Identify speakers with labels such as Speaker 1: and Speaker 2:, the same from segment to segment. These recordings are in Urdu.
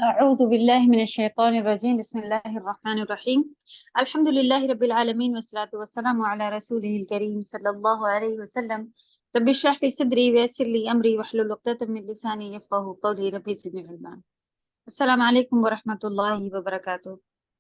Speaker 1: أعوذ بالله من الشيطان الرجيم بسم الله الرحمن الرحيم الحمد لله رب العالمين والصلاة والسلام على رسوله الكريم صلى الله عليه وسلم رب اشرح لي صدري ويسر لي أمري واحلل عقدة من لساني يفقهوا قولي ربي زدني علما. السلام عليكم ورحمة الله وبركاته.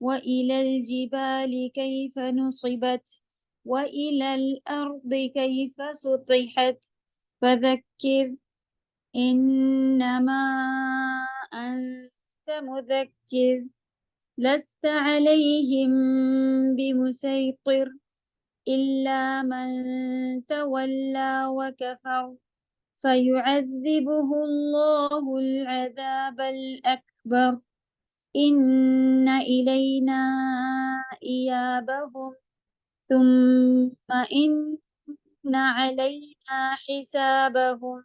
Speaker 1: وإلى الجبال كيف نصبت وإلى الأرض كيف سطحت فذكر إنما أنت مذكر لست عليهم بمسيطر إلا من تولى وكفر فيعذبه الله العذاب الأكبر إن إلينا إيابهم ثم إن علينا حسابهم.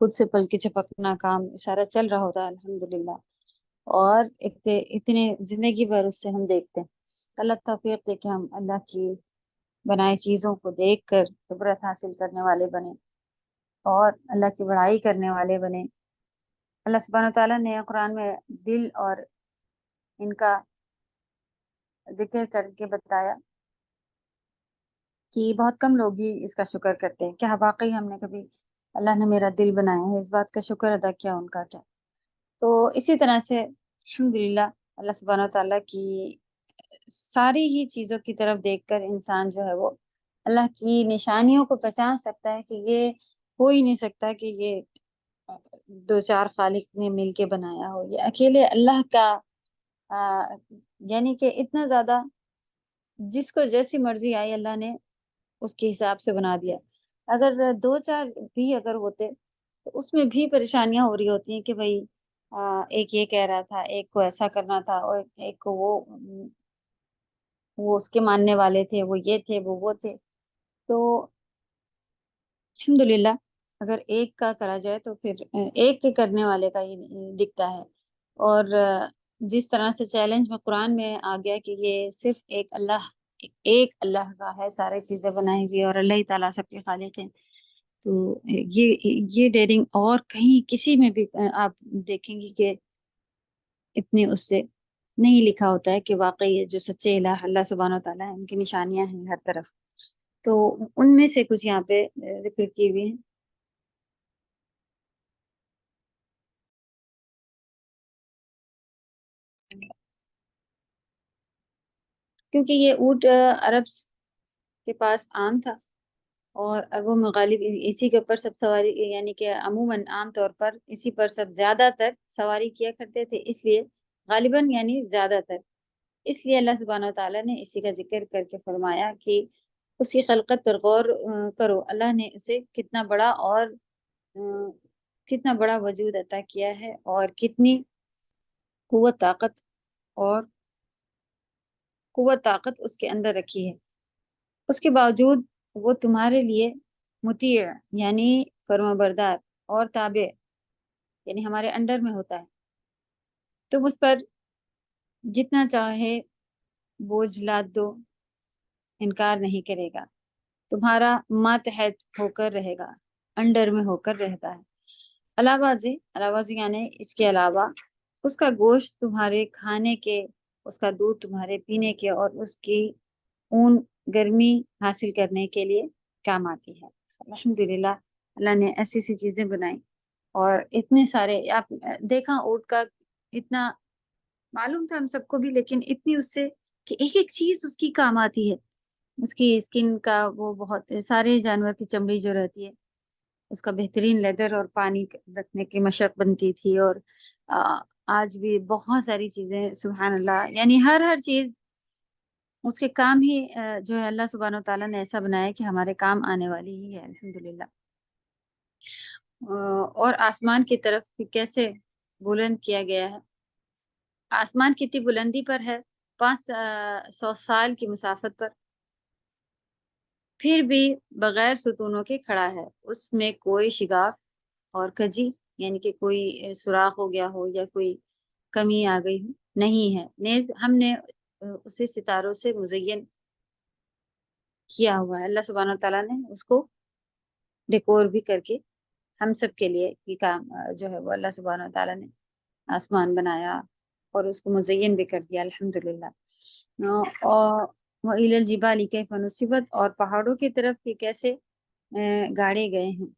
Speaker 1: خود سے پل کے جھپکنا کام اشارہ چل رہا ہوتا ہے الحمدللہ، اور اتنے زندگی بھر اس سے ہم دیکھتے ہیں۔ اللہ توفیق دے کہ ہم اللہ کی بنائی چیزوں کو دیکھ کر عبرت حاصل کرنے والے بنے اور اللہ کی بڑائی کرنے والے بنے۔ اللہ سبحانہ وتعالیٰ نے قرآن میں دل اور ان کا ذکر کر کے بتایا کہ بہت کم لوگ ہی اس کا شکر کرتے ہیں۔ کیا واقعی ہم نے کبھی اللہ نے میرا دل بنایا ہے اس بات کا شکر ادا کیا ان کا کیا؟ تو اسی طرح سے الحمدللہ اللہ سبحانہ وتعالیٰ کی ساری ہی چیزوں کی طرف دیکھ کر انسان جو ہے وہ اللہ کی نشانیوں کو پہچان سکتا ہے کہ یہ ہو ہی نہیں سکتا کہ یہ دو چار خالق نے مل کے بنایا ہو، یہ اکیلے اللہ کا یعنی کہ اتنا زیادہ جس کو جیسی مرضی آئی اللہ نے اس کے حساب سے بنا دیا۔ اگر دو چار بھی اگر ہوتے تو اس میں بھی پریشانیاں ہو رہی ہوتی ہیں کہ بھائی ایک یہ کہہ رہا تھا، ایک کو ایسا کرنا تھا، اور ایک کو وہ اس کے ماننے والے تھے، وہ یہ تھے، وہ تھے۔ تو الحمدللہ اگر ایک کا کرا جائے تو پھر ایک کے کرنے والے کا ہی دکھتا ہے۔ اور جس طرح سے چیلنج میں قرآن میں آ گیا کہ یہ صرف ایک اللہ کا ہے سارے چیزیں بنائی ہوئی، اور اللہ ہی تعالیٰ سب کے خالق ہیں، تو یہ ڈیرنگ اور کہیں کسی میں بھی آپ دیکھیں گی کہ اتنے اس سے نہیں لکھا ہوتا ہے کہ واقعی یہ جو سچے الہ اللہ سبحانہ و تعالیٰ ہیں ان کی نشانیاں ہیں ہر طرف۔ تو ان میں سے کچھ یہاں پہ ذکر کی ہوئی ہیں۔ کیونکہ یہ اونٹ عرب کے پاس عام تھا، اور اربوں میں غالب اسی کے اوپر سب سواری، یعنی کہ عموماً عام طور پر اسی پر سب زیادہ تر سواری کیا کرتے تھے، اس لیے غالباً یعنی زیادہ تر، اس لیے اللہ سبحانہ و تعالیٰ نے اسی کا ذکر کر کے فرمایا کہ اس کی خلقت پر غور کرو، اللہ نے اسے کتنا بڑا اور کتنا بڑا وجود عطا کیا ہے، اور کتنی قوت طاقت اس کے اندر رکھی ہے۔ اس کے باوجود وہ تمہارے لیے مطیع یعنی فرما بردار اور تابع یعنی ہمارے انڈر میں ہوتا ہے، تم اس پر جتنا چاہے بوجھ لاد دو انکار نہیں کرے گا، تمہارا ماتحت ہو کر رہے گا، انڈر میں ہو کر رہتا ہے۔ علاوہ یعنی اس کے علاوہ اس کا گوشت تمہارے کھانے کے، اس کا دودھ تمہارے پینے کے، اور اس کی اون گرمی حاصل کرنے کے لیے کام آتی ہے۔ الحمدللہ اللہ نے ایسی ایسی چیزیں بنائی، اور اتنے سارے آپ دیکھا اونٹ کا اتنا معلوم تھا ہم سب کو بھی، لیکن اتنی اس سے کہ ایک ایک چیز اس کی کام آتی ہے، اس کی اسکن کا، وہ بہت سارے جانور کی چمڑی جو رہتی ہے اس کا بہترین لیدر اور پانی رکھنے کی مشق بنتی تھی، اور آج بھی بہت ساری چیزیں سبحان اللہ، یعنی ہر چیز اس کے کام ہی جو ہے اللہ سبحانہ و تعالیٰ نے ایسا بنایا کہ ہمارے کام آنے والی ہی ہے الحمدللہ۔ اور آسمان کی طرف بھی کیسے بلند کیا گیا ہے، آسمان کتنی بلندی پر ہے، 500 سال کی مسافت پر، پھر بھی بغیر ستونوں کے کھڑا ہے، اس میں کوئی شگاف اور کجی یعنی کہ کوئی سوراخ ہو گیا ہو یا کوئی کمی آ گئی ہو نہیں ہے، نیز ہم نے اسے ستاروں سے مزین کیا ہوا ہے، اللہ سبحانہ تعالیٰ نے اس کو ڈیکور بھی کر کے ہم سب کے لیے یہ کام جو ہے وہ اللہ سبحانہ تعالیٰ نے آسمان بنایا اور اس کو مزین بھی کر دیا الحمدللہ۔ اور وَإِلَى الْجِبَالِ كَيْفَ نُصِبَتْ، اور پہاڑوں کی طرف یہ کیسے گاڑے گئے ہیں۔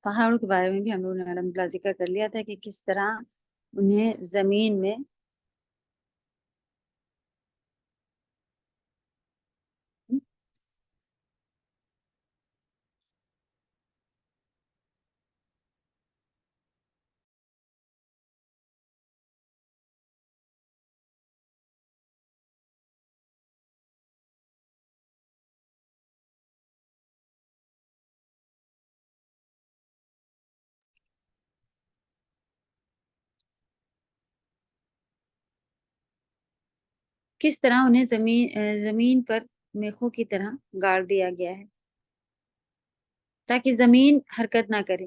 Speaker 1: پہاڑوں کے بارے میں بھی ہم لوگوں نے الحمدللہ ذکر کر لیا تھا کہ کس طرح انہیں زمین میں کس طرح انہیں زمین پر میخوں کی طرح گاڑ دیا گیا ہے تاکہ زمین حرکت نہ کرے،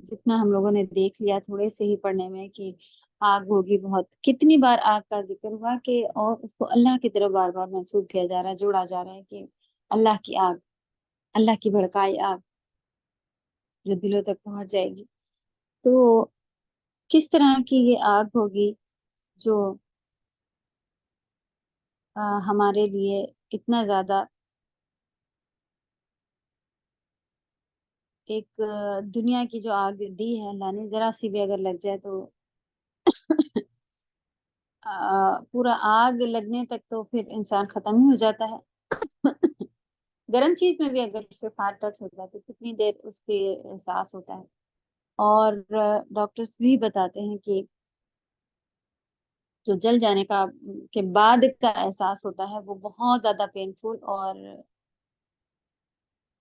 Speaker 1: جتنا ہم لوگوں نے دیکھ لیا تھوڑے سے ہی پڑھنے میں کہ آگ ہوگی بہت، کتنی بار آگ کا ذکر ہوا کہ اور اس کو اللہ کی طرف بار بار منسوب کیا جا رہا ہے، جوڑا جا رہا ہے کہ اللہ کی آگ، اللہ کی بھڑکائی آگ جو دلوں تک پہنچ جائے گی۔ تو کس طرح کی یہ آگ ہوگی جو ہمارے لیے اتنا زیادہ ایک دنیا کی جو آگ دی ہے اللہ نے، ذرا سی بھی اگر لگ جائے تو پورا آگ لگنے تک تو پھر انسان ختم ہی ہو جاتا ہے۔ گرم چیز میں بھی اگر اس سے فار ٹچ ہوتا ہے تو کتنی دیر اس کے احساس ہوتا ہے، اور ڈاکٹرز بھی بتاتے ہیں کہ جو جل جانے کا کے بعد کا احساس ہوتا ہے وہ بہت زیادہ پینفل، اور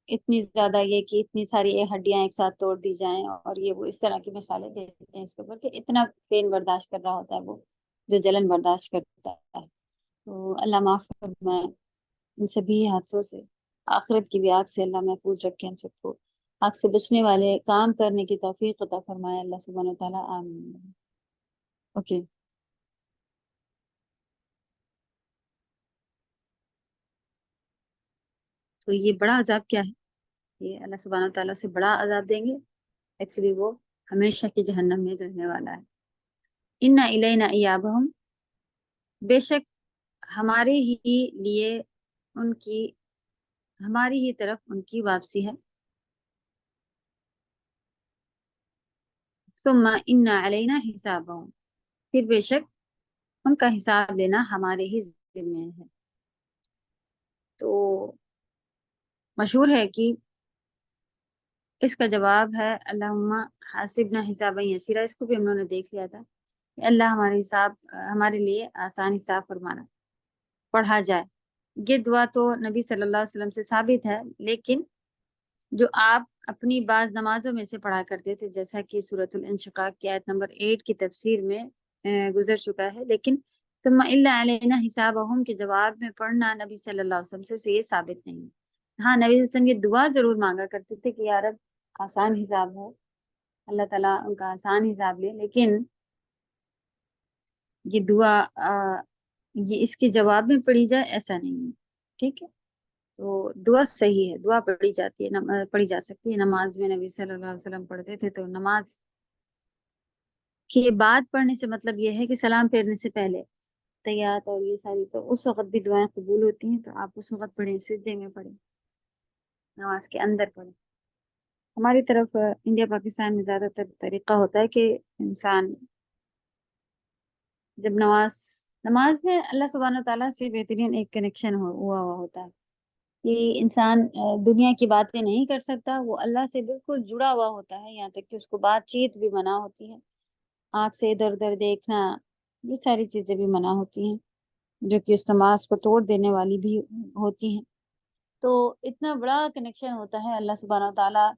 Speaker 1: اتنی زیادہ یہ کہ اتنی ساری ہڈیاں ایک ساتھ توڑ دی جائیں، اور یہ وہ اس طرح کی مثالیں دیتے ہیں اس کے اوپر کہ اتنا پین برداشت کر رہا ہوتا ہے وہ جو جلن برداشت کرتا ہے۔ تو اللہ معاف فرمائے ان سبھی حادثوں سے، آخرت کی بھی آگ سے اللہ محفوظ رکھے ہم سب کو، آگ سے بچنے والے کام کرنے کی توفیق عطا فرمائے اللہ سبحانہ وتعالیٰ، آمین۔ اوکے، تو یہ بڑا عذاب کیا ہے؟ یہ اللہ سبحانہ وتعالیٰ سے بڑا عذاب دیں گے، ایکچولی وہ ہمیشہ کی جہنم میں رہنے والا ہے۔ اِنَّ إِلَيْنَا إِيَابَهُمْ، بے شک ہمارے ہی لیے ان کی، ہماری ہی طرف ان کی واپسی ہے۔ ثم إِنَّ عَلَيْنَا حِسَابَهُمْ، پھر بے شک ان کا حساب لینا ہمارے ہی ذمہ ہے۔ تو مشہور ہے کہ اس کا جواب ہے اللہم حاسبنا حسابا یسیرا، اس کو بھی ہم لوگوں نے دیکھ لیا تھا کہ اللہ ہمارے حساب، ہمارے لیے آسان حساب فرمانا، پڑھا جائے۔ یہ دعا تو نبی صلی اللہ علیہ وسلم سے ثابت ہے، لیکن جو آپ اپنی بعض نمازوں میں سے پڑھا کرتے تھے، جیسا کہ سورۃ الانشقاق کی آیت نمبر 8 کی تفسیر میں گزر چکا ہے، لیکن ثم الا علینا حسابہم کے جواب میں پڑھنا نبی صلی اللہ علیہ وسلم سے یہ ثابت نہیں ہے۔ ہاں، نبی صلی اللہ علیہ وسلم یہ دعا ضرور مانگا کرتے تھے کہ یا رب آسان حساب ہو، اللہ تعالیٰ ان کا آسان حساب لے، لیکن یہ دعا یہ اس کے جواب میں پڑھی جائے ایسا نہیں ہے، ٹھیک ہے؟ تو دعا صحیح ہے، دعا پڑھی جاتی ہے، پڑھی جا سکتی ہے۔ نماز میں نبی صلی اللہ علیہ وسلم پڑھتے تھے، تو نماز کے بعد پڑھنے سے مطلب یہ ہے کہ سلام پھیرنے سے پہلے تیات اور یہ ساری، تو اس وقت بھی دعائیں قبول ہوتی ہیں، تو آپ اس وقت پڑھیں، سجدے میں پڑھیں، نماز کے اندر پڑھیں۔ ہماری طرف انڈیا پاکستان میں زیادہ تر طریقہ ہوتا ہے کہ انسان جب نماز میں اللہ سبحانہ تعالیٰ سے بہترین ایک کنیکشن ہوا ہوتا ہے کہ انسان دنیا کی باتیں نہیں کر سکتا، وہ اللہ سے بالکل جڑا ہوا ہوتا ہے، یہاں تک کہ اس کو بات چیت بھی منع ہوتی ہے، آنکھ سے ادھر ادھر دیکھنا، یہ ساری چیزیں بھی منع ہوتی ہیں جو کہ اس نماز کو توڑ دینے والی بھی ہوتی ہیں۔ تو اتنا بڑا کنیکشن ہوتا ہے، اللہ سبحانہ تعالیٰ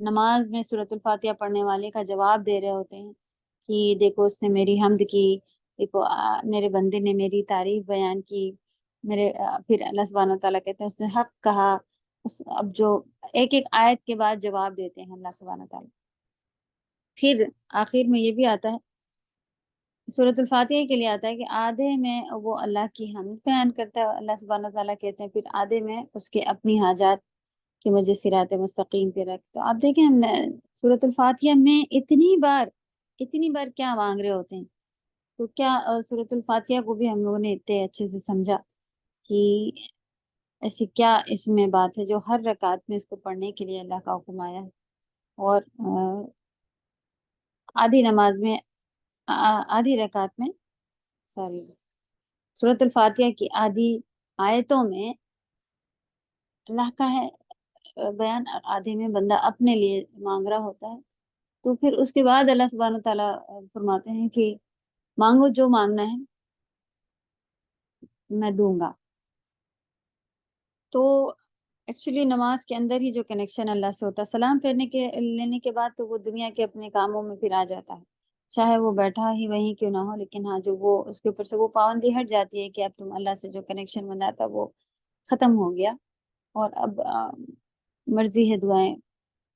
Speaker 1: نماز میں سورۃ الفاتحہ پڑھنے والے کا جواب دے رہے ہوتے ہیں کہ دیکھو اس نے میری حمد کی، دیکھو میرے بندے نے میری تعریف بیان کی، میرے پھر اللہ سبحانہ تعالیٰ کہتے ہیں اس نے حق کہا، اب جو ایک ایک آیت کے بعد جواب دیتے ہیں اللہ سبحانہ تعالیٰ۔ پھر آخر میں یہ بھی آتا ہے، سورۃ الفاتحہ کے لیے آتا ہے کہ آدھے میں وہ اللہ کی حمد بیان کرتا ہے، اللہ سبحانہ تعالیٰ کہتے ہیں، پھر آدھے میں اس کے اپنی حاجات کہ مجھے صراط مستقیم پہ رکھ۔ تو آپ دیکھیں ہم سورۃ الفاتحہ میں اتنی بار کیا مانگ رہے ہوتے ہیں، تو کیا سورۃ الفاتحہ کو بھی ہم لوگوں نے اتنے اچھے سے سمجھا کہ ایسی کیا اس میں بات ہے جو ہر رکعت میں اس کو پڑھنے کے لیے اللہ کا حکم آیا ہے، اور آدھی رکعت میں سورۃ الفاتحہ کی آدھی آیتوں میں اللہ کا ہے بیان، اور آدھے میں بندہ اپنے لیے مانگ رہا ہوتا ہے۔ تو پھر اس کے بعد اللہ سبحانہ تعالیٰ فرماتے ہیں کہ مانگو جو مانگنا ہے میں دوں گا۔ تو ایکچولی نماز کے اندر ہی جو کنیکشن اللہ سے ہوتا ہے، سلام پھیرنے کے لینے کے بعد تو وہ دنیا کے اپنے کاموں میں پھر آ جاتا ہے، چاہے وہ بیٹھا ہی وہیں کیوں نہ ہو، لیکن ہاں جو وہ اس کے اوپر سے وہ پابندی ہٹ جاتی ہے کہ اب تم اللہ سے جو کنیکشن بنا تھا وہ ختم ہو گیا، اور اب مرضی ہے دعائیں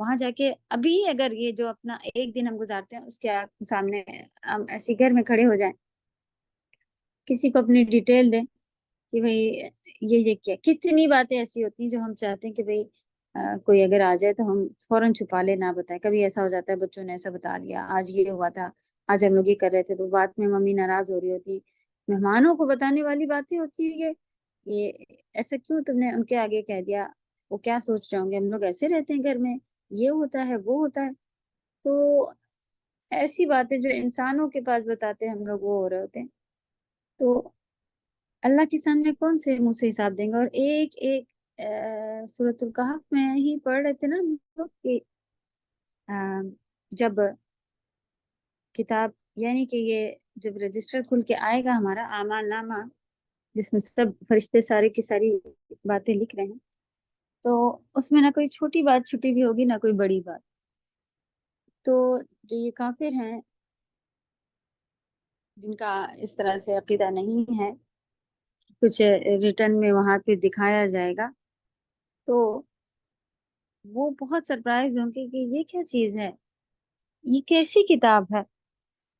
Speaker 1: وہاں جا کے ابھی اگر یہ جو اپنا ایک دن ہم گزارتے ہیں اس کے سامنے ہم ایسی گھر میں کھڑے ہو جائیں, کسی کو اپنی ڈیٹیل دیں کہ بھائی یہ کیا, کتنی باتیں ایسی ہوتی ہیں جو ہم چاہتے ہیں کہ بھائی کوئی اگر آ جائے تو ہم فوراً چھپا لے, نہ بتائیں. کبھی ایسا ہو جاتا ہے بچوں نے ایسا بتا دیا, آج یہ ہوا تھا, آج ہم لوگ یہ کر رہے تھے, تو بات میں ممی ناراض ہو رہی ہوتی. مہمانوں کو بتانے والی باتیں ہوتی ہیں کہ یہ ایسا کیوں تم نے ان کے آگے کہہ دیا, وہ کیا سوچ رہے ہوں گے, ہم لوگ ایسے رہتے ہیں گھر میں, یہ ہوتا ہے وہ ہوتا ہے. تو ایسی باتیں جو انسانوں کے پاس بتاتے ہیں ہم لوگ, وہ ہو رہے ہوتے ہیں. تو اللہ کے سامنے کون سے منہ سے حساب دیں گے. اور ایک ایک سورۃ الکہف میں ہی پڑھ رہے تھے نا ہم لوگ کہ جب کتاب یعنی کہ یہ جب رجسٹر کھل کے آئے گا ہمارا اعمال نامہ, جس میں سب فرشتے سارے کی ساری باتیں لکھ رہے ہیں, تو اس میں نہ کوئی چھوٹی بات چھٹی بھی ہوگی, نہ کوئی بڑی بات. تو جو یہ کافر ہیں جن کا اس طرح سے عقیدہ نہیں ہے, کچھ ریٹرن میں وہاں پہ دکھایا جائے گا, تو وہ بہت سرپرائز ہوں گے کہ یہ کیا چیز ہے, یہ کیسی کتاب ہے.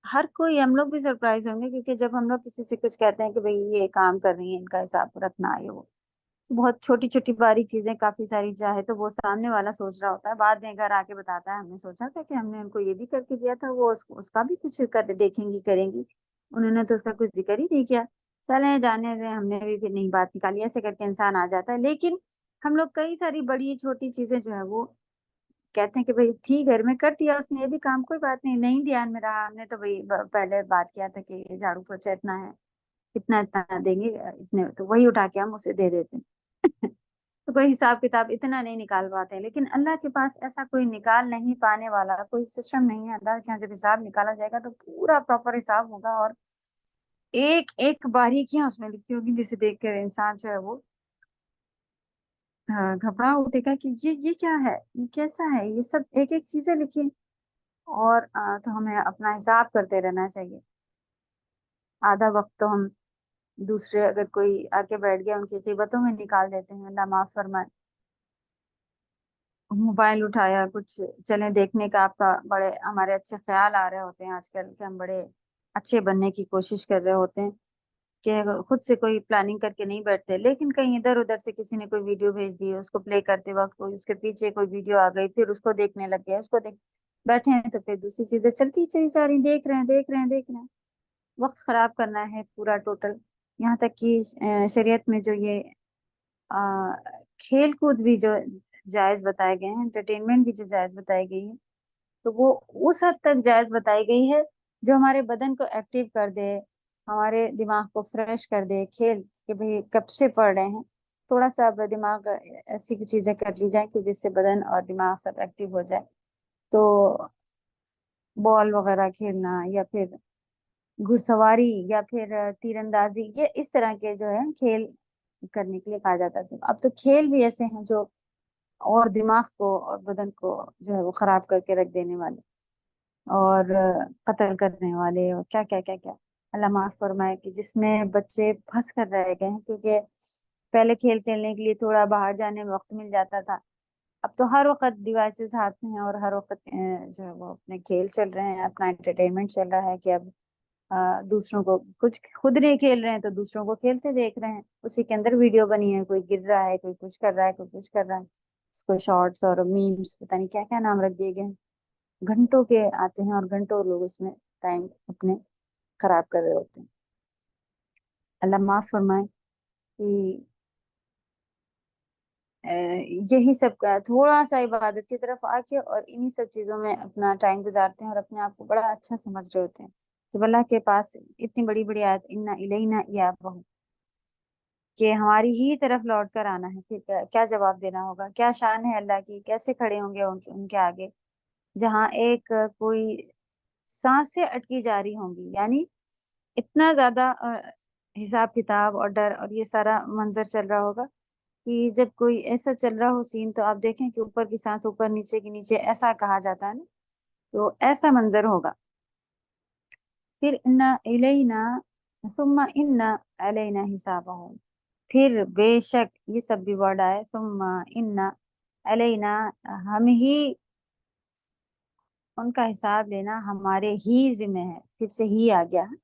Speaker 1: ہر کوئی, ہم لوگ بھی سرپرائز ہوں گے, کیونکہ جب ہم لوگ کسی سے کچھ کہتے ہیں کہ بھئی یہ کام کر رہی ہیں, ان کا حساب رکھنا ہے, وہ بہت چھوٹی چھوٹی باریک چیزیں کافی ساری چاہے تو وہ سامنے والا سوچ رہا ہوتا ہے, بعد میں گھر آ کے بتاتا ہے ہم نے سوچا تھا کہ ہم نے ان کو یہ بھی کر کے دیا تھا, وہ اس کا بھی کچھ کر دیکھیں گی کریں گی, انہوں نے تو اس کا کچھ ذکر ہی نہیں کیا. چلیں جانے دیں, ہم نے بھی پھر نہیں بات نکالی. ایسے کر کے انسان آ جاتا ہے. لیکن ہم لوگ کئی ساری بڑی چھوٹی چیزیں جو ہے وہ کہتے ہیں کہ بھئی تھی گھر میں, کر دیا اس نے یہ بھی کام, کوئی بات نہیں, نہیں دھیان میں رہا, ہم نے تو بھئی پہلے بات کیا تھا کہ جھاڑو پوچھا اتنا ہے, اتنا دیں گے, اتنے, تو وہی اٹھا کے ہم اسے دے دیتے ہیں. تو کوئی حساب کتاب اتنا نہیں نکال پاتے ہیں. لیکن اللہ کے پاس ایسا کوئی نکال نہیں پانے والا کوئی سسٹم نہیں ہے. اللہ کے یہاں جب حساب نکالا جائے گا تو پورا پراپر حساب ہوگا, اور ایک ایک باریکیاں اس میں لکھی ہوگی, جسے دیکھ کر انسان جو ہے وہ گھبرا اٹھے گا کہ یہ کیا ہے, یہ کیسا ہے, یہ سب ایک ایک چیزیں لکھی. اور تو ہمیں اپنا حساب کرتے رہنا چاہیے. آدھا وقت تو ہم دوسرے اگر کوئی آ کے بیٹھ گیا ان کی غیبتوں میں نکال دیتے ہیں, اللہ معاف فرمائے. موبائل اٹھایا, کچھ چلیں دیکھنے کا, آپ کا بڑے ہمارے اچھے خیال آ رہے ہوتے ہیں آج کل کہ ہم بڑے اچھے بننے کی کوشش کر رہے ہوتے ہیں, کہ خود سے کوئی پلاننگ کر کے نہیں بیٹھتے, لیکن کہیں ادھر ادھر سے کسی نے کوئی ویڈیو بھیج دی, اس کو پلے کرتے وقت کوئی اس کے پیچھے کوئی ویڈیو آ گئی, پھر اس کو دیکھنے لگ گئے, اس کو بیٹھے ہیں تو پھر دوسری چیزیں چلتی چلی جا رہی, دیکھ رہے ہیں. وقت خراب کرنا ہے پورا ٹوٹل. یہاں تک کہ شریعت میں جو یہ کھیل کود بھی جو جائز بتائے گئے ہیں, انٹرٹینمنٹ بھی جو جائز بتائی گئی ہے, تو وہ اس حد تک جائز بتائی گئی ہے جو ہمارے بدن کو ایکٹیو کر دے, ہمارے دماغ کو فریش کر دے. کھیل کہ بھئی کب سے پڑھ رہے ہیں, تھوڑا سا اب دماغ ایسی چیزیں کر لی جائیں کہ جس سے بدن اور دماغ سب ایکٹیو ہو جائے. تو بال وغیرہ کھیلنا, یا پھر گھڑ سواری, یا پھر تیر اندازی, یہ اس طرح کے جو ہے کھیل کرنے کے لیے کہا جاتا تھا. اب تو کھیل بھی ایسے ہیں جو اور دماغ کو اور بدن کو جو ہے وہ خراب کر کے رکھ دینے والے, اور قتل کرنے والے, اور کیا کیا کیا کیا. اللہ معاف فرمائے کہ جس میں بچے پھنس کر رہ گئے ہیں, کیونکہ پہلے کھیل کھیلنے کے لیے تھوڑا باہر جانے میں وقت مل جاتا تھا. اب تو ہر وقت ڈیوائسز ہاتھ میں ہیں, اور ہر وقت جو ہے وہ اپنے کھیل چل رہے ہیں, اپنا انٹرٹینمنٹ چل رہا ہے, کہ اب دوسروں کو, کچھ خود نہیں کھیل رہے ہیں تو دوسروں کو کھیلتے دیکھ رہے ہیں, اسی کے اندر ویڈیو بنی ہے, کوئی گر رہا ہے, کوئی کچھ کر رہا ہے, کوئی کچھ کر رہا ہے, اس کو شارٹس اور میمز پتہ نہیں کیا کیا نام رکھ دیے گئے ہیں, گھنٹوں کے آتے ہیں, اور گھنٹوں لوگ اس میں ٹائم اپنے خراب کر رہے ہوتے ہیں. اللہ معاف فرمائے کہ یہی سب کا تھوڑا سا عبادت کی طرف آ کے اور انہی سب چیزوں میں اپنا ٹائم گزارتے ہیں, اور اپنے آپ کو بڑا اچھا سمجھ رہے ہوتے ہیں. جب اللہ کے پاس اتنی بڑی بڑی آیت انا الینا ایابہم, کہ ہماری ہی طرف لوٹ کر آنا ہے, پھر کیا جواب دینا ہوگا, کیا شان ہے اللہ کی, کیسے کھڑے ہوں گے ان کے آگے, جہاں ایک کوئی سانسیں اٹکی جا رہی ہوں گی. یعنی اتنا زیادہ حساب کتاب اور ڈر اور یہ سارا منظر چل رہا ہوگا کہ جب کوئی ایسا چل رہا ہو سین, تو آپ دیکھیں کہ اوپر کی سانس اوپر, نیچے کی نیچے, ایسا کہا جاتا ہے نا, تو ایسا منظر ہوگا. پھر انا الینا ثم ان علینا حسابہم, پھر بے شک, یہ سب بھی ورڈ آئے, ثم ان علینا, ہم ہی ان کا حساب لینا ہمارے ہی ذمہ ہے، پھر سے ہی آ گیا ہے۔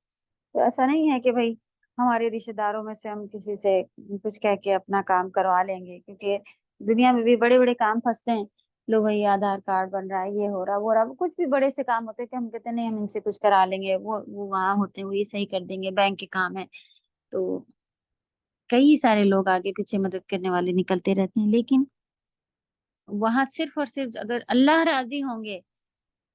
Speaker 1: تو ایسا نہیں ہے کہ بھائی ہمارے رشتہ داروں میں سے ہم کسی سے کچھ کہہ کے اپنا کام کروا لیں گے، کیونکہ دنیا میں بھی بڑے بڑے کام پھنستے ہیں لوگ، بھائی آدھار کارڈ بن رہا ہے، یہ ہو رہا وہ رہا، کچھ بھی بڑے سے کام ہوتے ہیں کہ ہم کہتے ہیں نہیں ہم ان سے کچھ کرا لیں گے، وہ وہاں ہوتے ہیں وہ یہ صحیح کر دیں گے، بینک کے کام ہے۔ تو کئی سارے لوگ آگے پیچھے مدد کرنے والے نکلتے رہتے ہیں، لیکن وہاں صرف اور صرف اگر اللہ راضی ہوں گے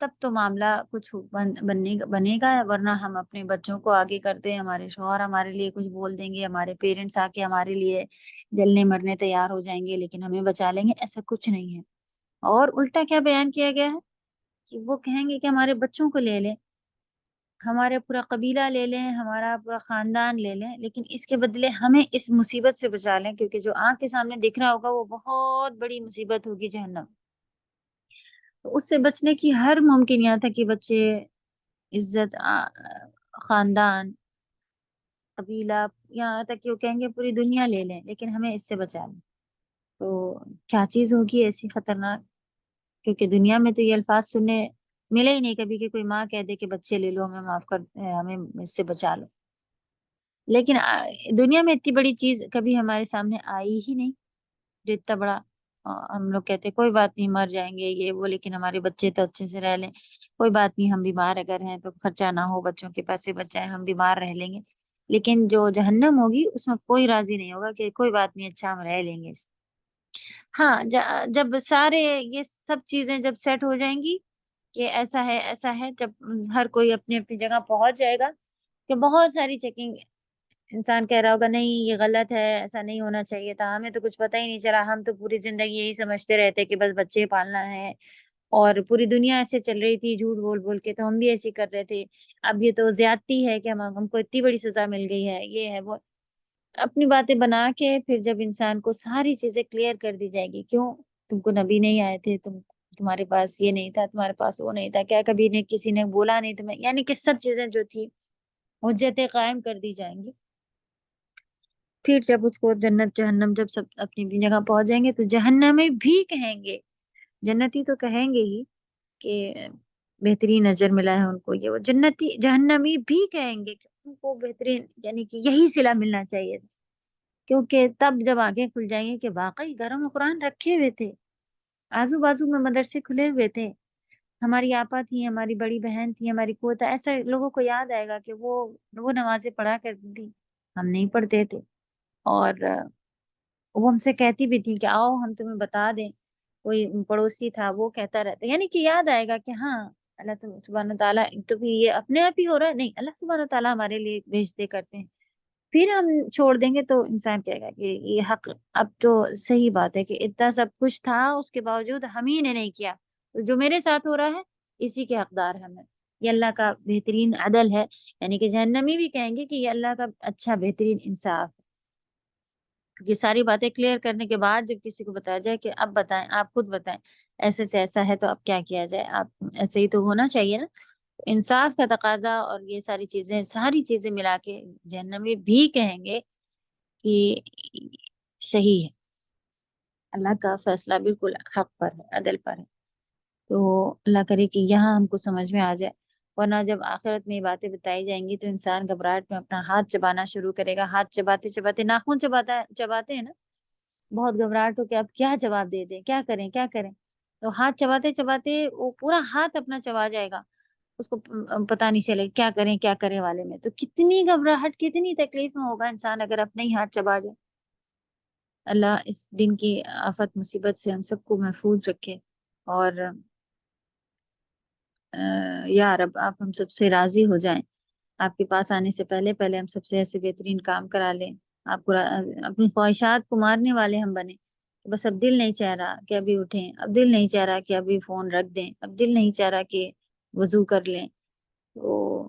Speaker 1: تب تو معاملہ کچھ بنے گا، ورنہ ہم اپنے بچوں کو آگے کرتے ہیں، ہمارے شوہر ہمارے لیے کچھ بول دیں گے، ہمارے پیرنٹس آ کے ہمارے لیے جلنے مرنے تیار ہو جائیں گے لیکن ہمیں بچا لیں گے، ایسا کچھ نہیں ہے۔ اور الٹا کیا بیان کیا گیا ہے کہ وہ کہیں گے کہ ہمارے بچوں کو لے لیں، ہمارے پورا قبیلہ لے لیں، ہمارا پورا خاندان لے لیں، لیکن اس کے بدلے ہمیں اس مصیبت سے بچا لیں، کیونکہ جو آنکھ کے سامنے دکھ رہا ہوگا وہ بہت بڑی مصیبت ہوگی، جہنم۔ تو اس سے بچنے کی ہر ممکن یہاں تک کہ بچے، عزت، خاندان، قبیلہ، یہاں تک کہ وہ کہیں گے پوری دنیا لے لیں لیکن ہمیں اس سے بچا لیں۔ تو کیا چیز ہوگی ایسی خطرناک، کیونکہ دنیا میں تو یہ الفاظ سننے ملے ہی نہیں کبھی کہ کوئی ماں کہہ دے کہ بچے لے لو، ہمیں معاف کر، ہمیں اس سے بچا لو۔ لیکن دنیا میں اتنی بڑی چیز کبھی ہمارے سامنے آئی ہی نہیں جو اتنا بڑا، ہم لوگ کہتے کوئی بات نہیں مر جائیں گے یہ وہ، لیکن ہمارے بچے تو اچھے سے رہ لیں، کوئی بات نہیں ہم بیمار اگر ہیں تو خرچہ نہ ہو، بچوں کے پیسے بچ جائیں، ہم بیمار رہ لیں گے۔ لیکن جو جہنم ہوگی اس میں کوئی راضی نہیں ہوگا کہ کوئی بات نہیں اچھا ہم رہ لیں گے۔ ہاں جب سارے یہ سب چیزیں جب سیٹ ہو جائیں گی کہ ایسا ہے ایسا ہے، جب ہر کوئی اپنی اپنی جگہ پہنچ جائے گا کہ بہت ساری چیکنگ، انسان کہہ رہا ہوگا نہیں یہ غلط ہے، ایسا نہیں ہونا چاہیے تھا، ہمیں تو کچھ پتہ ہی نہیں چلا، ہم تو پوری زندگی یہی سمجھتے رہتے کہ بس بچے پالنا ہے، اور پوری دنیا ایسے چل رہی تھی جھوٹ بول بول کے، تو ہم بھی ایسے کر رہے تھے، اب یہ تو زیادتی ہے کہ ہم کو اتنی بڑی سزا مل گئی ہے، یہ ہے وہ، اپنی باتیں بنا کے پھر جب انسان کو ساری چیزیں کلیئر کر دی جائے گی، کیوں تم کو نبی نہیں آئے تھے، تمہارے پاس یہ نہیں تھا، تمہارے پاس وہ نہیں تھا، کیا کبھی کسی نے بولا نہیں تمہیں، یعنی کہ سب چیزیں جو تھی حجتیں قائم کر دی جائیں گی۔ پھر جب اس کو جنت جہنم جب سب اپنی اپنی جگہ پہنچ جائیں گے تو جہنمی بھی کہیں گے، جنتی تو کہیں گے ہی کہ بہترین اجر ملا ہے ان کو، یہ وہ جنتی جہنمی بھی کہیں گے کہ ان کو بہترین، یعنی کہ یہی صلہ ملنا چاہیے تھا، کیونکہ تب جب آنکھیں کھل جائیں گے کہ واقعی گھروں میں قرآن رکھے ہوئے تھے، آزو بازو میں مدرسے کھلے ہوئے تھے، ہماری آپا تھی، ہماری بڑی بہن تھی، ہماری پوتا، ایسا لوگوں کو یاد آئے گا کہ وہ نمازیں پڑھا کرتی تھی، ہم نہیں پڑھتے تھے، اور وہ ہم سے کہتی بھی تھی کہ آؤ ہم تمہیں بتا دیں، کوئی پڑوسی تھا وہ کہتا رہتا، یعنی کہ یاد آئے گا کہ ہاں اللہ سبحانہ تعالیٰ، تو پھر یہ اپنے آپ ہی ہو رہا ہے، نہیں اللہ سبحانہ تعالیٰ ہمارے لیے بھیجتے کرتے ہیں، پھر ہم چھوڑ دیں گے تو انسان کہے گا کہ یہ حق، اب تو صحیح بات ہے کہ اتنا سب کچھ تھا اس کے باوجود ہم ہی نے نہیں کیا، تو جو میرے ساتھ ہو رہا ہے اسی کے حقدار ہم ہیں، یہ اللہ کا بہترین عدل ہے، یعنی کہ جہنمی بھی کہیں گے کہ یہ اللہ کا اچھا بہترین انصاف ہے۔ یہ ساری باتیں کلیئر کرنے کے بعد جب کسی کو بتایا جائے کہ اب بتائیں، آپ خود بتائیں ایسے سے ایسا ہے تو اب کیا کیا جائے، آپ ایسے ہی تو ہونا چاہیے نا، انصاف کا تقاضا، اور یہ ساری چیزیں ملا کے جہنمی بھی کہیں گے کہ صحیح ہے، اللہ کا فیصلہ بالکل حق پر ہے، عدل پر ہے۔ تو اللہ کرے کہ یہاں ہم کو سمجھ میں آ جائے، ورنہ جب آخرت میں یہ باتیں بتائی جائیں گی تو انسان گھبراہٹ میں اپنا ہاتھ چبانا شروع کرے گا، ہاتھ چباتے چباتے ناخن چباتے ہیں نا، بہت گھبراہٹ ہو کہ اب کیا جواب دے دیں، کیا کریں کیا کریں، تو ہاتھ چباتے چباتے وہ پورا ہاتھ اپنا چبا جائے گا، اس کو پتہ نہیں چلے کیا کریں والے میں، تو کتنی گھبراہٹ کتنی تکلیف میں ہوگا انسان اگر اپنے ہی ہاتھ چبا جائے۔ اللہ اس دن کی آفت مصیبت سے ہم سب کو محفوظ رکھے، اور یا رب آپ ہم سب سے راضی ہو جائیں، آپ کے پاس آنے سے پہلے پہلے ہم سب سے ایسے بہترین کام کرا لیں، آپ کو اپنی خواہشات کو مارنے والے ہم بنے، بس اب دل نہیں چاہ رہا کہ ابھی اٹھیں، اب دل نہیں چاہ رہا کہ ابھی فون رکھ دیں، اب دل نہیں چاہ رہا کہ وضو کر لیں، تو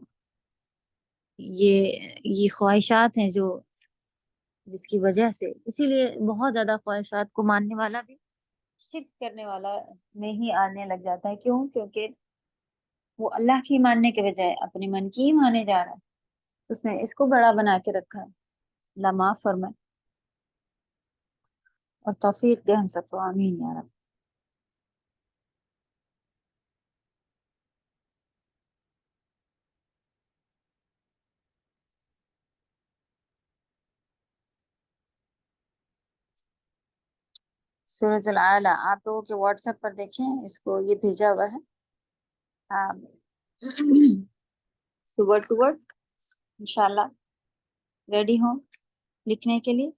Speaker 1: یہ خواہشات ہیں جو جس کی وجہ سے، اسی لیے بہت زیادہ خواہشات کو ماننے والا بھی شرک کرنے والا میں ہی آنے لگ جاتا ہے، کیونکہ وہ اللہ کی ماننے کے بجائے اپنے من کی ہی مانے جا رہا ہے، اس نے اس کو بڑا بنا کے رکھا ہے۔ اللہ معاف فرمائے اور توفیق دے ہم سب کو، آمین یا رب۔ سورۃ العالی آپ لوگوں کے واٹس ایپ پر دیکھیں، اس کو یہ بھیجا ہوا ہے آپ اس کو ورڈ ٹو ورڈ انشاءاللہ ریڈی ہوں لکھنے کے لیے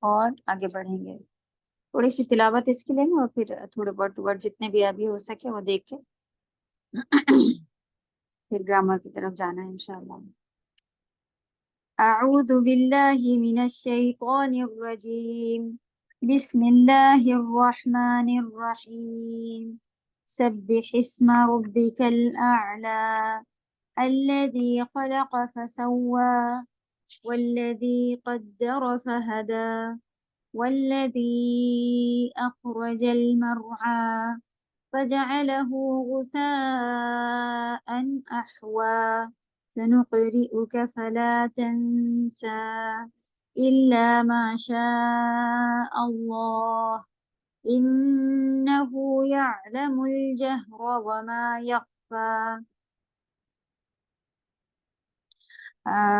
Speaker 1: اور آگے بڑھیں گے. تھوڑی سی تلاوت اس کی لیں گے اور پھر تھوڑے ورڈ ٹو ورڈ جتنے بھی ابھی ہو سکے وہ دیکھ کے پھر گرامر کی طرف جانا ہے انشاءاللہ. اعوذ باللہ من الشیطان الرجیم بسم اللہ الرحمن الرحیم سبح اسم ربک الاعلی الذي خلق فسوى والذي قدر فهدى والذي أخرج المرعى فجعله غثاء أحوى سنقرئك فلا تنسى إلا ما شاء الله إنه يعلم الجهر وما يخفى.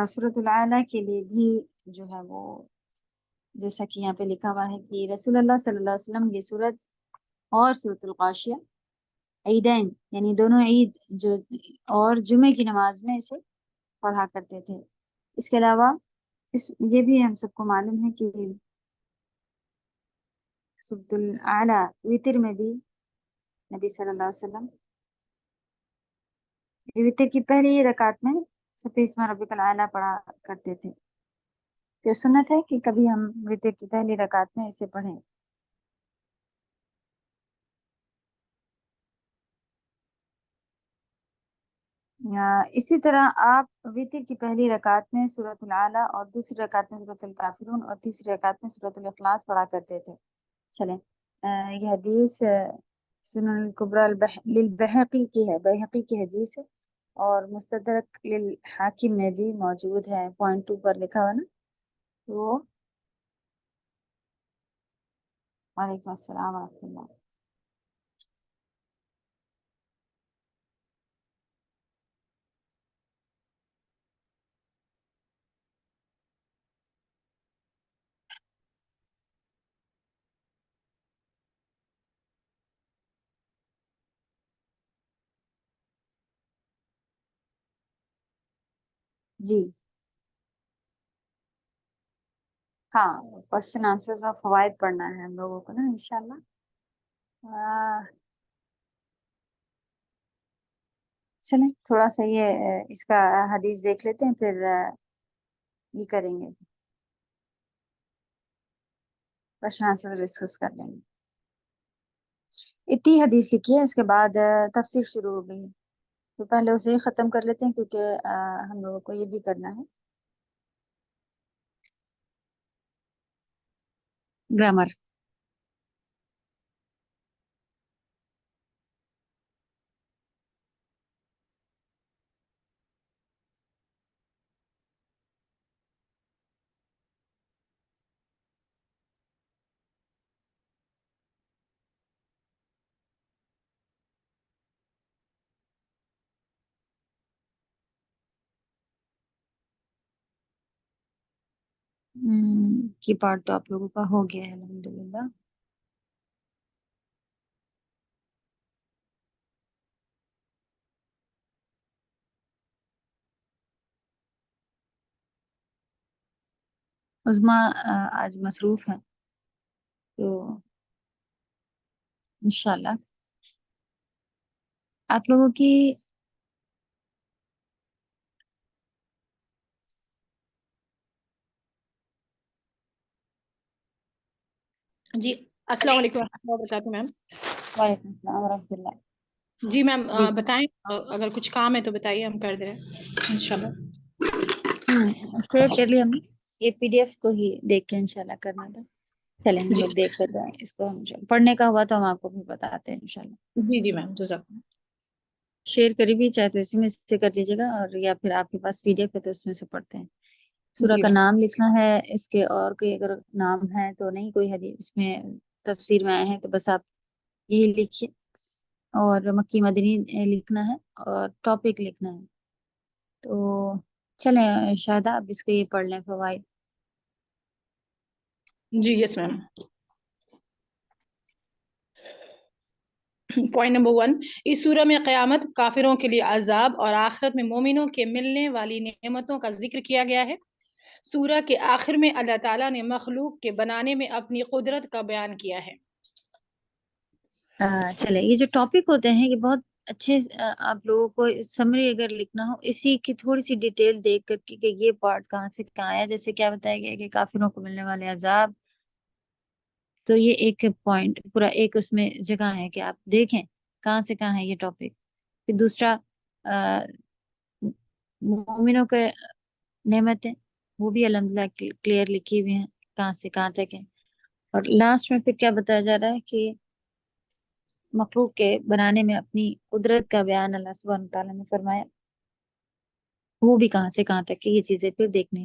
Speaker 1: سورۃ العالی کے لیے بھی جو ہے وہ جیسا کہ یہاں پہ لکھا ہوا ہے کہ رسول اللہ صلی اللہ علیہ وسلم یہ سورت اور سورۃ الغاشیہ عیدین یعنی دونوں عید جو اور جمعے کی نماز میں اسے پڑھا کرتے تھے. اس کے علاوہ یہ بھی ہم سب کو معلوم ہے کہ سورۃ العالی وتر میں بھی نبی صلی اللہ علیہ وسلم وتر کی پہلی رکعت میں سبح اسم ربک الاعلی پڑھا کرتے تھے. تو سنت ہے کہ کبھی ہم وتر کی پہلی رکعت میں اسے پڑھیں. اسی طرح آپ وتر کی پہلی رکعت میں سورۃ العالی اور دوسری رکعت میں سورۃ الکافرون اور تیسری رکعت میں سورۃ الاخلاص پڑھا کرتے تھے. چلیں یہ حدیث سنن الکبری للبیہقی کی ہے، بیہقی کی حدیث ہے اور مستدرک للحاکم میں بھی موجود ہے. پوائنٹ 2 پر لکھا ہوا نا. تو وعلیکم السلام ورحمۃ اللہ. جی ہاں کوشچن آنسرز اور فوائد پڑھنا ہے ہم لوگوں کو نا انشاءاللہ. چلیں تھوڑا سا یہ اس کا حدیث دیکھ لیتے ہیں پھر یہ کریں گے کوشچن آنسر ڈسکس کر لیں گے. اتنی حدیث لکھی ہے، اس کے بعد تفسیر شروع ہو گئی ہے تو پہلے اسے ختم کر لیتے ہیں کیونکہ ہم لوگوں کو یہ بھی کرنا ہے گرامر. کی پارٹ تو آپ لوگوں کا ہو گیا ہے الحمدللہ. عظمیٰ آج مصروف ہے تو انشاءاللہ آپ لوگوں کی
Speaker 2: جی السلام علیکم ورحمۃ اللہ وبرکاتہ میم.
Speaker 1: وعلیکم السلام ورحمۃ اللہ.
Speaker 2: جی میم
Speaker 1: جی
Speaker 2: بتائیں اگر کچھ کام ہے تو بتائیے، ہم کر دیں انشاءاللہ.
Speaker 1: شیئر کر لیا ہم نے، یہ پی ڈی ایف کو ہی دیکھ کے انشاءاللہ کرنا تھا. چلیں ہم
Speaker 2: جی
Speaker 1: لوگ دیکھ لیتے ہیں اس کو. ہم پڑھنے کا ہوا تو ہم آپ کو بھی بتاتے ہیں انشاءاللہ.
Speaker 2: جی جی میم جزاک اللہ.
Speaker 1: شیئر کری بھی چاہے تو اسی میں سے کر لیجیے گا اور یا پھر آپ کے پاس پی ڈی ایف ہے تو اس میں سے پڑھتے ہیں. سورہ
Speaker 2: جی
Speaker 1: کا
Speaker 2: میم.
Speaker 1: نام لکھنا ہے، اس کے اور کوئی اگر نام ہے تو نہیں کوئی حدیث اس میں تفسیر میں آئے ہیں تو بس آپ یہی لکھیے اور مکی مدنی لکھنا ہے اور ٹاپک لکھنا ہے. تو چلیں شاہدہ اب اس کے یہ پڑھ لیں فوائد.
Speaker 2: جی یس میم. پوائنٹ نمبر 1، اس سورہ میں قیامت، کافروں کے لیے عذاب اور آخرت میں مومنوں کے ملنے والی نعمتوں کا ذکر کیا گیا ہے۔ سورہ کے آخر میں اللہ تعالیٰ نے مخلوق کے بنانے میں اپنی قدرت کا بیان کیا ہے۔
Speaker 1: چلے، یہ جو ٹاپک ہوتے ہیں یہ بہت اچھے، آپ لوگوں کو سمری اگر لکھنا ہو اسی کی تھوڑی سی ڈیٹیل دیکھ کر کہ یہ پارٹ کہاں سے کہاں آیا، جیسے کیا بتایا گیا کہ کافروں کو ملنے والے عذاب، تو یہ ایک پوائنٹ پورا ایک اس میں جگہ ہے کہ آپ دیکھیں کہاں سے کہاں ہے یہ ٹاپک۔ پھر دوسرا مومنوں کے نعمتیں، وہ بھی الحمدللہ کلیئر لکھی ہوئی ہیں کہاں سے کہاں تک ہیں۔ اور لاسٹ میں پھر کیا بتایا جا رہا ہے کہ مخلوق کے بنانے میں اپنی قدرت کا بیان اللہ سبحانہ تعالیٰ نے فرمایا، وہ بھی کہاں سے کہاں تک یہ چیزیں پھر دیکھنے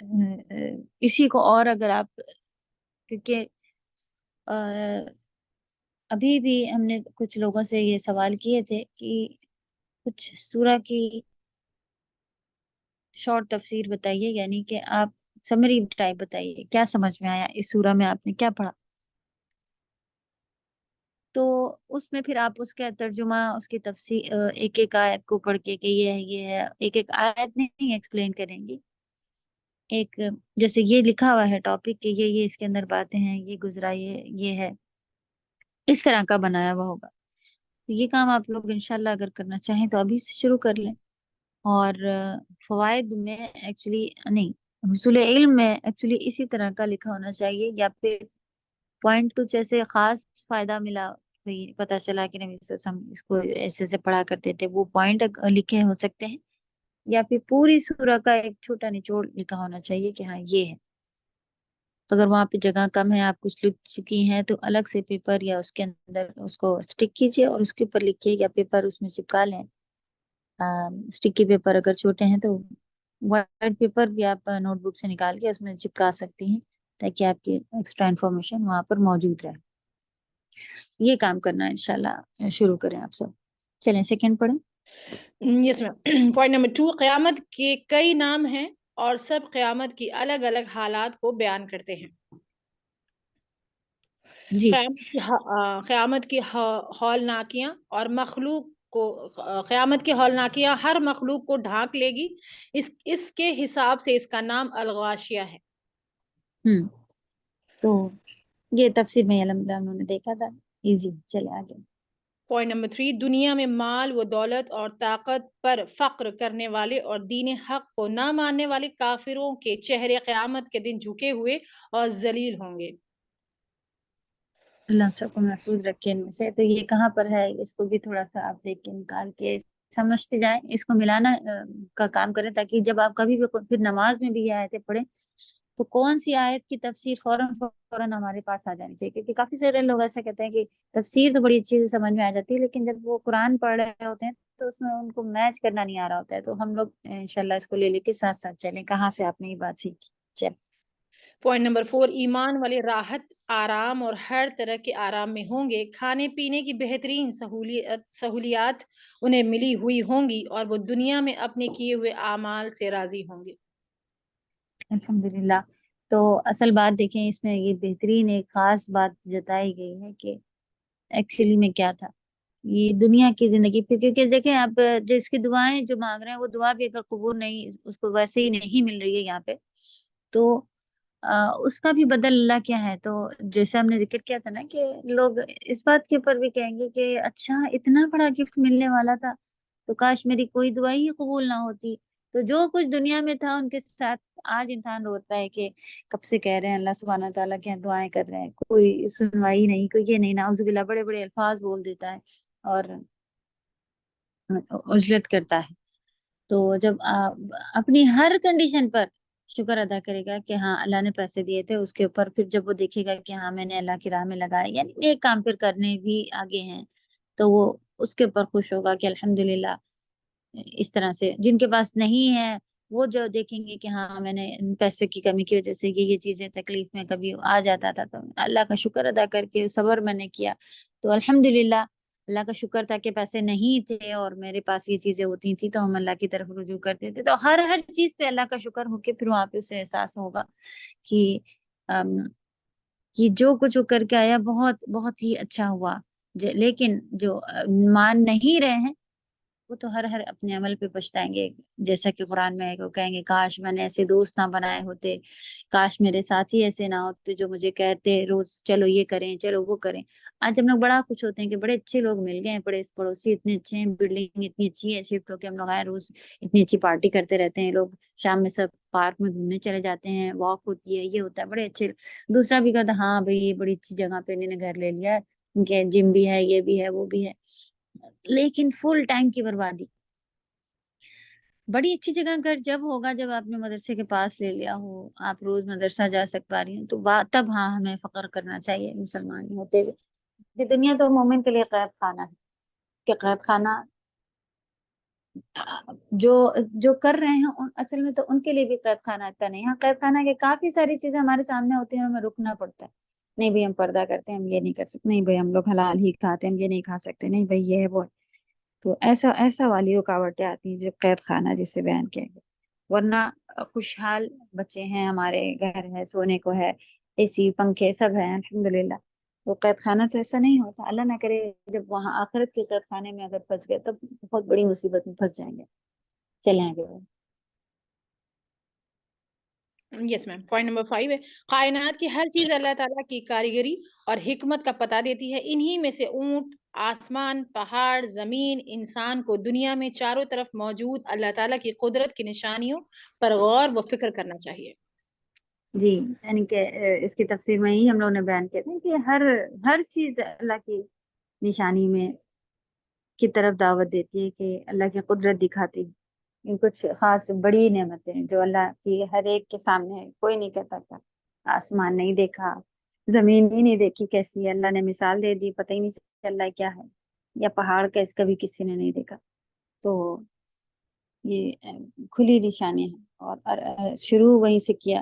Speaker 1: ہیں۔ اسی کو اور اگر آپ، کیونکہ ابھی بھی ہم نے کچھ لوگوں سے یہ سوال کیے تھے کہ کچھ سورہ کی شارٹ تفسیر بتائیے، یعنی کہ آپ سمری ٹائپ بتائیے کیا سمجھ میں آیا اس سورہ میں، آپ نے کیا پڑھا، تو اس میں پھر آپ اس کا ترجمہ، اس کی تفسیر ایک ایک آیت کو پڑھ کے کہ یہ ہے ایک ایک آیت نہیں ایکسپلین کریں گی، ایک جیسے یہ لکھا ہوا ہے ٹاپک کہ یہ اس کے اندر باتیں ہیں، یہ گزرا، یہ ہے، اس طرح کا بنایا ہوا ہوگا۔ یہ کام آپ لوگ انشاءاللہ اگر کرنا چاہیں تو ابھی سے شروع کر لیں۔ اور فوائد میں ایکچولی نہیں، حصول علم میں ایکچولی اسی طرح کا لکھا ہونا چاہیے، یا پھر پوائنٹ کچھ ایسے خاص فائدہ ملا، پتہ چلا کہ نبی صلی اللہ علیہ وسلم اس کو ایسے سے پڑھا کرتے تھے، وہ پوائنٹ لکھے ہو سکتے ہیں، یا پھر پوری سورہ کا ایک چھوٹا نچوڑ لکھا ہونا چاہیے کہ ہاں یہ ہے۔ اگر وہاں پہ جگہ کم ہے، آپ کچھ لکھ چکی ہیں، تو الگ سے پیپر یا اس کے اندر اس کو اسٹک کیجیے اور اس کے اوپر لکھیے، یا پیپر اس میں چپکا لیں۔ اسٹکی پیپر اگر چھوٹے ہیں تو وائٹ پیپر بھی آپ نوٹ بک سے نکال کے اس میں چپکا سکتی ہیں، تاکہ آپ کی ایکسٹرا انفارمیشن وہاں پر موجود رہے۔ یہ کام کرنا انشاءاللہ شروع کریں آپ سب۔ چلیں سیکنڈ پڑھیں۔
Speaker 2: یس میم۔ پوائنٹ نمبر 2، قیامت کے کئی نام ہیں اور سب قیامت کی الگ الگ حالات کو بیان کرتے ہیں۔
Speaker 1: جی،
Speaker 2: قیامت کی ہولناکیاں اور مخلوق کو، قیامت کی ہولناکیاں ہر مخلوق کو ڈھانک لے گی، اس کے حساب سے اس کا نام الغاشیہ ہے۔
Speaker 1: تو یہ تفسیر میں الحمدللہ انہوں نے دیکھا تھا، ایزی۔ چلے آگے۔
Speaker 2: پوائنٹ نمبر 3، دنیا میں مال و دولت اور طاقت پر فخر کرنے والے اور دین حق کو نہ ماننے والے کافروں کے چہرے قیامت کے دن جھکے ہوئے اور ذلیل ہوں گے۔
Speaker 1: اللہ ہم سب کو محفوظ رکھے ان میں سے۔ تو یہ کہاں پر ہے، اس کو بھی تھوڑا سا آپ دیکھ کے نکال کے سمجھتے جائیں، اس کو ملانا کا کام کریں، تاکہ جب آپ کبھی بھی پھر نماز میں بھی یہ آیتیں پڑھیں تو کون سی آیت کی تفسیر فوراً ہمارے پاس آ جانی چاہیے، کیونکہ کافی سارے لوگ ایسا کہتے ہیں کہ تفسیر تو بڑی اچھی سے سمجھ میں آ جاتی ہے، لیکن جب وہ قرآن پڑھ رہے ہوتے ہیں تو اس میں ان کو میچ کرنا نہیں آ رہا ہوتا ہے۔ تو ہم لوگ انشاءاللہ اس کو لے کے ساتھ ساتھ چلیں، کہاں سے آپ نے یہ بات سیکھی۔ چل،
Speaker 2: پوائنٹ نمبر 4، ایمان والے راحت، آرام اور ہر طرح کے آرام میں ہوں گے، کھانے پینے کی بہترین سہولیات انہیں ملی ہوئی ہوں گی، اور وہ دنیا میں اپنے کیے ہوئے اعمال سے راضی ہوں گے۔
Speaker 1: الحمدللہ۔ تو اصل بات دیکھیں، اس میں یہ بہترین ایک خاص بات جتائی گئی ہے کہ ایکچولی میں کیا تھا یہ دنیا کی زندگی پہ، کیونکہ دیکھیں آپ جس کی دعائیں جو مانگ رہے ہیں وہ دعا بھی اگر قبول نہیں، اس کو ویسے ہی نہیں مل رہی ہے یہاں پہ، تو اس کا بھی بدل اللہ کیا ہے۔ تو جیسے ہم نے ذکر کیا تھا نا کہ لوگ اس بات کے اوپر بھی کہیں گے کہ اچھا اتنا بڑا گفٹ ملنے والا تھا تو کاش میری کوئی دعا ہی قبول نہ ہوتی۔ تو جو کچھ دنیا میں تھا ان کے ساتھ آج انسان روتا ہے کہ کب سے کہہ رہے ہیں اللہ سبحانہ تعالیٰ کے دعائیں کر رہے ہیں، کوئی سنوائی نہیں، کوئی یہ نہیں، نعوذ باللہ بڑے بڑے الفاظ بول دیتا ہے اور اجرت کرتا ہے۔ تو جب آپ اپنی ہر کنڈیشن پر شکر ادا کرے گا کہ ہاں اللہ نے پیسے دیے تھے، اس کے اوپر پھر جب وہ دیکھے گا کہ ہاں میں نے اللہ کی راہ میں لگایا، یعنی نیک کام پھر کرنے بھی آگے ہیں، تو وہ اس کے اوپر خوش ہوگا کہ الحمدللہ۔ اس طرح سے جن کے پاس نہیں ہے وہ جو دیکھیں گے کہ ہاں میں نے پیسے کی کمی کی وجہ سے یہ چیزیں تکلیف میں کبھی آ جاتا تھا، تو اللہ کا شکر ادا کر کے صبر میں نے کیا، تو الحمدللہ اللہ کا شکر تھا کہ پیسے نہیں تھے اور میرے پاس یہ چیزیں ہوتی تھی تو ہم اللہ کی طرف رجوع کرتے تھے۔ تو ہر چیز پہ اللہ کا شکر ہو کے پھر وہاں پہ اسے احساس ہوگا کہ جو کچھ وہ کر کے آیا بہت بہت ہی اچھا ہوا، لیکن جو مان نہیں رہے ہیں وہ تو ہر اپنے عمل پہ پچھتائیں گے. جیسا کہ قرآن میں ہے کہ وہ کہیں گے کاش میں نے ایسے دوست نہ بنائے ہوتے، کاش میرے ساتھی ایسے نہ ہوتے جو مجھے کہتے روز چلو یہ کریں چلو وہ کریں. آج ہم لوگ بڑا خوش ہوتے ہیں کہ بڑے اچھے لوگ مل گئے ہیں، بڑے پڑوسی اتنے اچھے ہیں، بلڈنگ اتنی اچھی ہے، شفٹ ہو کے ہم لوگ آئے، روز اتنی اچھی پارٹی کرتے رہتے ہیں لوگ، شام میں سب پارک میں گھومنے چلے جاتے ہیں، واک ہوتی ہے، یہ ہوتا ہے، بڑے اچھے. دوسرا بھی کہتا ہاں بھائی یہ بڑی اچھی جگہ پہ انہوں نے گھر لے لیا ہے، ان کے جم بھی ہے، یہ بھی ہے، وہ بھی ہے. لیکن فل ٹائم کی بربادی. بڑی اچھی جگہ گھر جب ہوگا جب آپ نے مدرسے کے پاس لے لیا ہو، آپ روز مدرسہ جا سک پا رہی ہیں، تو تب ہاں ہمیں فخر کرنا چاہیے مسلمان ہوتے ہوئے. یہ دنیا تو مومن کے لیے قید خانہ ہے، کہ قید خانہ جو کر رہے ہیں اصل میں تو ان کے لیے بھی قید خانہ اتنا نہیں. ہاں قید خانہ کے کافی ساری چیزیں ہمارے سامنے ہوتی ہیں، ہمیں رکنا پڑتا ہے. نہیں بھائی ہم پردہ کرتے ہیں، ہم یہ نہیں کر سکتے، نہیں بھائی ہم لوگ حلال ہی کھاتے ہیں، ہم یہ نہیں کھا سکتے، نہیں بھائی یہ ہے وہ ہے. تو ایسا والی رکاوٹیں آتی ہیں جو قید خانہ جسے بیان کیا گیا. ورنہ خوشحال بچے ہیں ہمارے، گھر ہے، سونے کو ہے، اے سی پنکھے سب ہیں الحمدللہ. وہ قید خانہ تو ایسا نہیں ہوتا. اللہ نہ کرے جب وہاں آخرت کے قید خانے میں اگر پھنس گئے تب بہت بڑی مصیبت میں پھنس جائیں گے. چلیں آگے.
Speaker 2: یس میم. پوائنٹ نمبر 5 ہے کائنات کی ہر چیز اللہ تعالیٰ کی کاریگری اور حکمت کا پتہ دیتی ہے. انہی میں سے اونٹ، آسمان، پہاڑ، زمین، انسان کو دنیا میں چاروں طرف موجود اللہ تعالیٰ کی قدرت کی نشانیوں پر غور و فکر کرنا چاہیے.
Speaker 1: جی یعنی کہ اس کی تفسیر میں ہی ہم لوگوں نے بیان کیا تھا کہ ہر چیز اللہ کی نشانی میں کی طرف دعوت دیتی ہے، کہ اللہ کی قدرت دکھاتی ہے. کچھ خاص بڑی نعمتیں جو اللہ کی ہر ایک کے سامنے ہے. کوئی نہیں کہتا تھا آسمان نہیں دیکھا، زمین ہی نہیں دیکھی کیسی ہے، اللہ نے مثال دے دی، پتہ ہی نہیں چل رہا ہے کیا ہے، یا پہاڑ کیس کبھی کسی نے نہیں دیکھا. تو یہ کھلی نشانی ہے. اور شروع وہیں سے کیا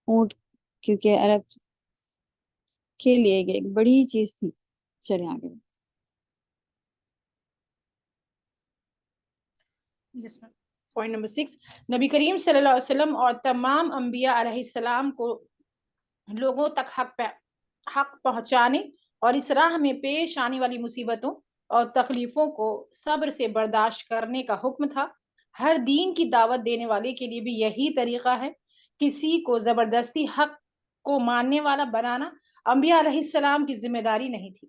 Speaker 1: اونٹ، کیونکہ عرب کے لیے ایک بڑی چیز تھی. چلیں آگے.
Speaker 2: پوائنٹ نمبر 6 نبی کریم صلی اللہ علیہ وسلم اور تمام انبیاء علیہ السلام کو لوگوں تک حق پہنچانے اور اس راہ میں پیش آنے والی مصیبتوں اور تکلیفوں کو صبر سے برداشت کرنے کا حکم تھا. ہر دین کی دعوت دینے والے کے لیے بھی یہی طریقہ ہے. کسی کو زبردستی حق کو ماننے والا بنانا انبیاء علیہ السلام کی ذمہ داری نہیں تھی.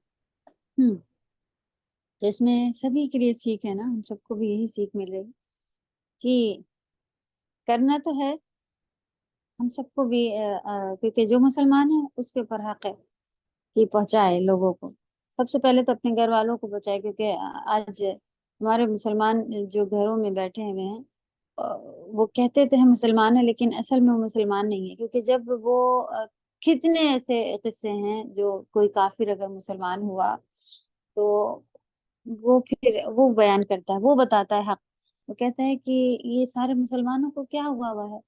Speaker 1: تو اس میں سبھی کے لیے سیکھ ہے نا، ہم سب کو بھی یہی سیکھ مل رہی کہ کرنا تو ہے ہم سب کو بھی، کیونکہ جو مسلمان ہے اس کے اوپر حق ہے کہ پہنچائے لوگوں کو. سب سے پہلے تو اپنے گھر والوں کو پہنچائے، کیونکہ آج ہمارے مسلمان جو گھروں میں بیٹھے ہوئے ہیں وہ کہتے تو ہیں مسلمان ہیں لیکن اصل میں وہ مسلمان نہیں ہے. کیونکہ جب وہ کتنے ایسے قصے ہیں جو کوئی کافر اگر مسلمان ہوا تو وہ پھر وہ بیان کرتا ہے، وہ بتاتا ہے حق. وہ کہتا ہے کہ یہ سارے مسلمانوں کو کیا ہوا ہے،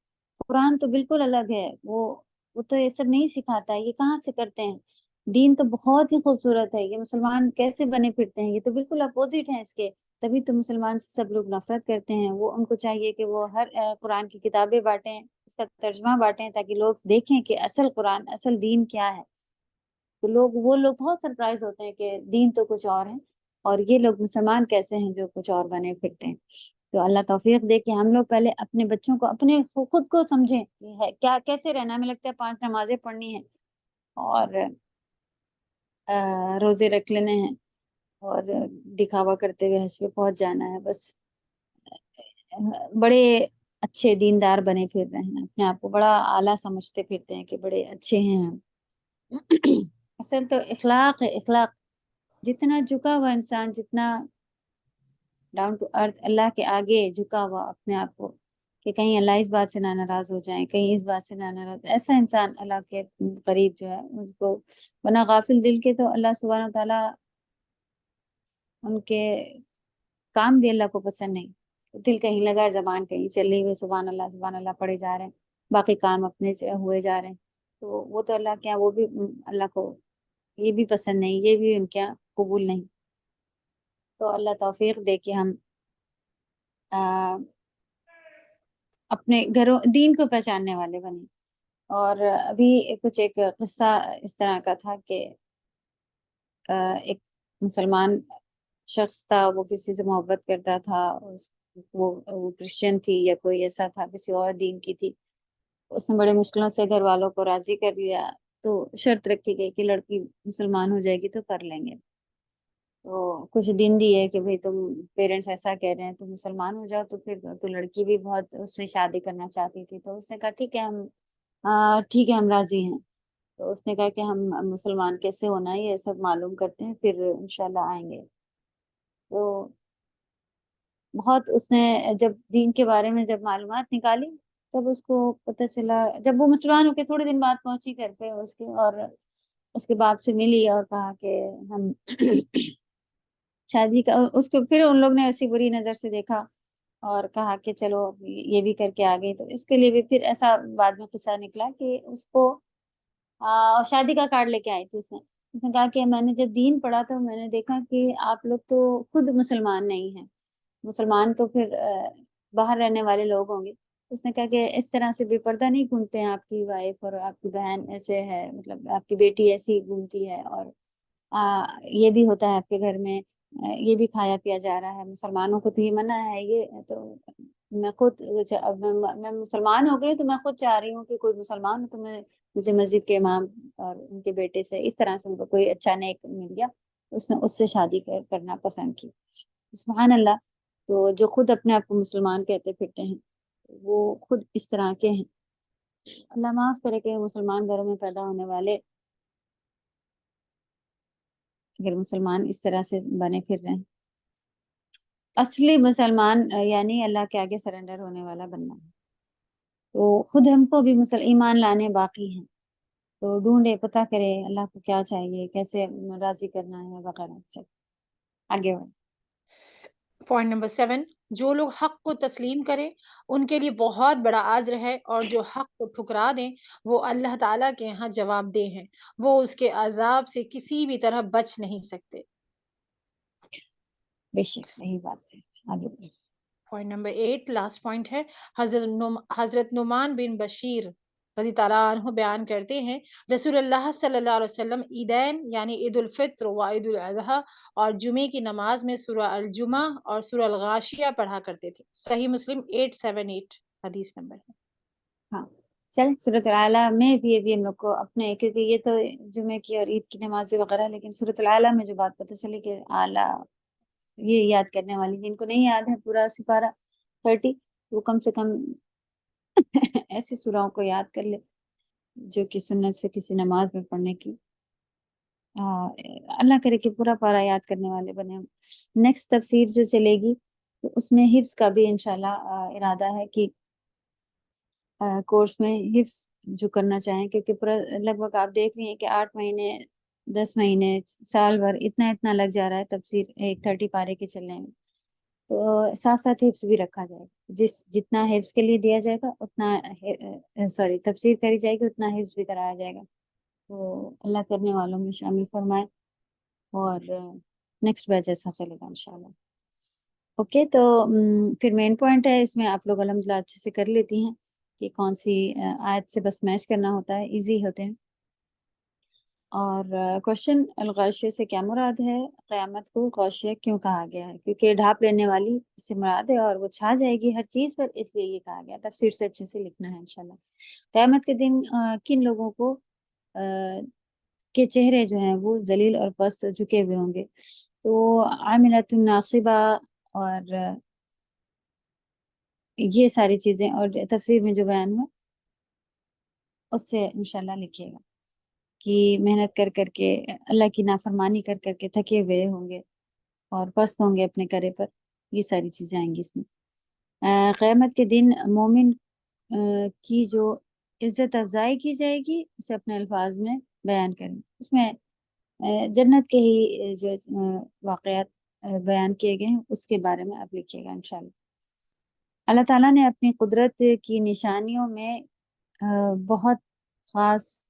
Speaker 1: قرآن تو بالکل الگ ہے، وہ تو یہ سب نہیں سکھاتا ہے، یہ کہاں سے کرتے ہیں، دین تو بہت ہی خوبصورت ہے، یہ مسلمان کیسے بنے پھرتے ہیں، یہ تو بالکل اپوزٹ ہیں اس کے. تبھی تو مسلمان سے سب لوگ نفرت کرتے ہیں. وہ ان کو چاہیے کہ وہ ہر قرآن کی کتابیں بانٹیں، اس کا ترجمہ بانٹیں، تاکہ لوگ دیکھیں کہ اصل قرآن اصل دین کیا ہے. تو وہ لوگ بہت سرپرائز ہوتے ہیں کہ دین تو کچھ اور ہے اور یہ لوگ مسلمان کیسے ہیں جو کچھ اور بنے پھرتے ہیں. تو اللہ توفیق دے کہ ہم لوگ پہلے اپنے بچوں کو اپنے خود کو سمجھیں کہ کیا کیسے رہنا. ہمیں لگتا ہے 5 نمازیں پڑھنی ہیں اور روزے رکھ لینے ہیں اور دکھاوا کرتے ہوئے حج پہ پہنچ جانا ہے. بس بڑے اچھے دیندار بنے پھر رہے ہیں، اپنے آپ کو بڑا اعلیٰ سمجھتے پھرتے ہیں کہ بڑے اچھے ہیں ہم. اصل تو اخلاق ہے. اخلاق جتنا جھکا ہوا انسان، جتنا ڈاؤن ٹو ارتھ اللہ کے آگے جھکا ہوا اپنے آپ کو کہ کہیں اللہ اس بات سے نہ ناراض ہو جائیں، کہیں اس بات سے نہ ناراض، ایسا انسان اللہ کے قریب جو ہے ان کو. ورنہ غافل دل کے تو اللہ سبحانہ تعالیٰ ان کے کام بھی اللہ کو پسند نہیں. دل کہیں لگا ہے، زبان کہیں چل رہی ہوئی سبحان اللہ پڑھے جا رہے ہیں، باقی کام اپنے ہوئے جا رہے ہیں. تو وہ تو اللہ کے یہاں وہ بھی اللہ کو یہ بھی پسند نہیں، یہ بھی ان کے یہاں قبول نہیں. تو اللہ توفیق دے کہ ہم اپنے گھروں دین کو پہچاننے والے بنے. اور ابھی کچھ ایک قصہ اس طرح کا تھا کہ ایک مسلمان شخص تھا، وہ کسی سے محبت کرتا تھا، وہ کرسچن تھی یا کوئی ایسا تھا کسی اور دین کی تھی، اس نے بڑے مشکلوں سے گھر والوں کو راضی کر لیا، تو شرط رکھی گئی کہ لڑکی مسلمان ہو جائے گی تو کر لیں گے، تو کچھ دن دیے کہ بھئی تم پیرنٹس ایسا کہہ رہے ہیں تو مسلمان ہو جاؤ، تو پھر تو لڑکی بھی بہت اس سے شادی کرنا چاہتی تھی، تو اس نے کہا ٹھیک ہے ہم راضی ہیں، تو اس نے کہا کہ ہم مسلمان کیسے ہونا ہے یہ سب معلوم کرتے ہیں، پھر انشاءاللہ آئیں گے۔ تو بہت اس نے جب دین کے بارے میں جب معلومات نکالی، تب اس کو پتہ چلا، جب وہ مسلمان ہو کے تھوڑے دن بعد پہنچی گھر پہ اس کے، اور اس کے باپ سے ملی اور کہا کہ ہم شادی کا، اس کو پھر ان لوگ نے ایسی بری نظر سے دیکھا اور کہا کہ چلو یہ بھی کر کے آ گئی، تو اس کے لیے بھی پھر ایسا بعد میں قصہ نکلا کہ اس کو شادی کا کارڈ لے کے آئی تھی، اس نے کہا کہ میں نے جب دین پڑھا تو میں نے دیکھا کہ آپ لوگ تو خود مسلمان نہیں ہیں، مسلمان تو پھر باہر رہنے والے لوگ ہوں گے، اس نے کہا کہ اس طرح سے بے پردہ نہیں گھومتے ہیں آپ کی وائف اور آپ کی بہن، ایسے ہے مطلب آپ کی بیٹی ایسی گھومتی ہے، اور یہ بھی ہوتا ہے آپ کے گھر میں، یہ بھی کھایا پیا جا رہا ہے، مسلمانوں کو تو یہ منع ہے، یہ تو میں خود اب میں مسلمان ہو گئی تو میں خود چاہ رہی ہوں کہ کوئی مسلمان ہو تو مجھے مسجد کے امام اور ان کے بیٹے سے اس طرح سے ان کو کوئی اچھا نیک مل گیا، اس نے اس سے شادی کرنا پسند کی۔ سبحان اللہ، تو جو خود اپنے آپ کو مسلمان کہتے پھرتے ہیں وہ خود اس طرح کے ہیں۔ اللہ معاف کرے کہ مسلمان گھروں میں پیدا ہونے والے اگر مسلمان اس طرح سے بنے پھر رہے ہیں۔ اصلی مسلمان یعنی اللہ کے آگے سرنڈر ہونے والا بننا ہے، تو خود ہم کو بھی ایمان لانے باقی ہیں، تو ڈھونڈے، پتہ کرے اللہ کو کیا چاہیے، کیسے راضی کرنا ہے وغیرہ۔ چل آگے بڑھ۔
Speaker 2: پوائنٹ نمبر 7، جو لوگ حق کو تسلیم کریں ان کے لیے بہت بڑا اجر ہے، اور جو حق کو ٹھکرا دیں وہ اللہ تعالیٰ کے یہاں جواب دہ ہیں، وہ اس کے عذاب سے کسی بھی طرح بچ نہیں سکتے۔
Speaker 1: بے شک صحیح بات ہے، آگے بڑھ۔
Speaker 2: پوائنٹ نمبر 8 لاسٹ پوائنٹ ہے۔ حضرت نعمان بن بشیر رضی تعالیٰ عنہ بیان کرتے ہیں، رسول اللہ صلی اللہ علیہ وسلم عیدین یعنی عید الفطر و عید الاضحیٰ اور جمعے کی نماز میں سورہ الجمعہ اور سورہ الغاشیہ پڑھا کرتے تھے۔ صحیح مسلم 878 حدیث نمبر ہے۔
Speaker 1: ہاں چل، سورۃ العلیٰ میں بھی یہ بھی ہم لوگ کو اپنے، کیونکہ یہ تو جمعے کی اور عید کی نماز وغیرہ، لیکن سورۃ العلیٰ میں جو بات پتہ چلی کہ اعلیٰ یہ یاد کرنے والی، جن کو نہیں یاد ہے پورا سپارہ 30، وہ کم سے کم ایسی سورہوں کو یاد کر لے جو کہ سنت سے کسی نماز میں پڑھنے کی، اللہ کرے کہ پورا پارا یاد کرنے والے بنے ہم۔ نیکسٹ تفسیر جو چلے گی تو اس میں حفظ کا بھی انشاءاللہ ارادہ ہے کہ کورس میں حفظ جو کرنا چاہیں، کیونکہ پورا لگ بھگ آپ دیکھ رہی ہیں کہ 8 مہینے 10 مہینے سال بھر اتنا لگ جا رہا ہے تفسیر ایک 30 پارے کے چلنے میں، تو ساتھ ساتھ حفظ بھی رکھا جائے گا، جتنا حفظ کے لیے دیا جائے گا اتنا تفسیر کری جائے گی، اتنا حفظ بھی کرایا جائے گا، تو اللہ کرنے والوں میں شامل فرمائے، اور نیکسٹ بیچ ایسا چلے گا انشاءاللہ۔ اوکے، تو پھر مین پوائنٹ ہے اس میں آپ لوگ الحمدللہ اچھے سے کر لیتی ہیں کہ کون سی آیت سے بس میچ کرنا ہوتا ہے، ایزی ہوتے ہیں۔ اور کوشچن الغاشیہ سے کیا مراد ہے، قیامت کو غاشیہ کیوں کہا گیا ہے؟ کیونکہ ڈھانپ لینے والی اس سے مراد ہے، اور وہ چھا جائے گی ہر چیز پر، اس لیے یہ کہا گیا۔ تفسیر سے اچھے سے لکھنا ہے انشاءاللہ۔ قیامت کے دن کن لوگوں کو کے چہرے جو ہیں وہ ذلیل اور پست جھکے ہوئے ہوں گے، تو عاملۃ ناصبہ اور یہ ساری چیزیں، اور تفسیر میں جو بیان ہوا اس سے انشاءاللہ لکھیے گا کہ محنت کر کر کے اللہ کی نافرمانی کر کر کے تھکے ہوئے ہوں گے اور پست ہوں گے اپنے کرے پر، یہ ساری چیزیں آئیں گی اس میں۔ قیامت کے دن مومن کی جو عزت افزائی کی جائے گی اسے اپنے الفاظ میں بیان کریں، اس میں جنت کے ہی جو واقعات بیان کیے گئے ہیں اس کے بارے میں آپ لکھیے گا انشاءاللہ۔ اللہ تعالیٰ نے اپنی قدرت کی نشانیوں میں بہت خاص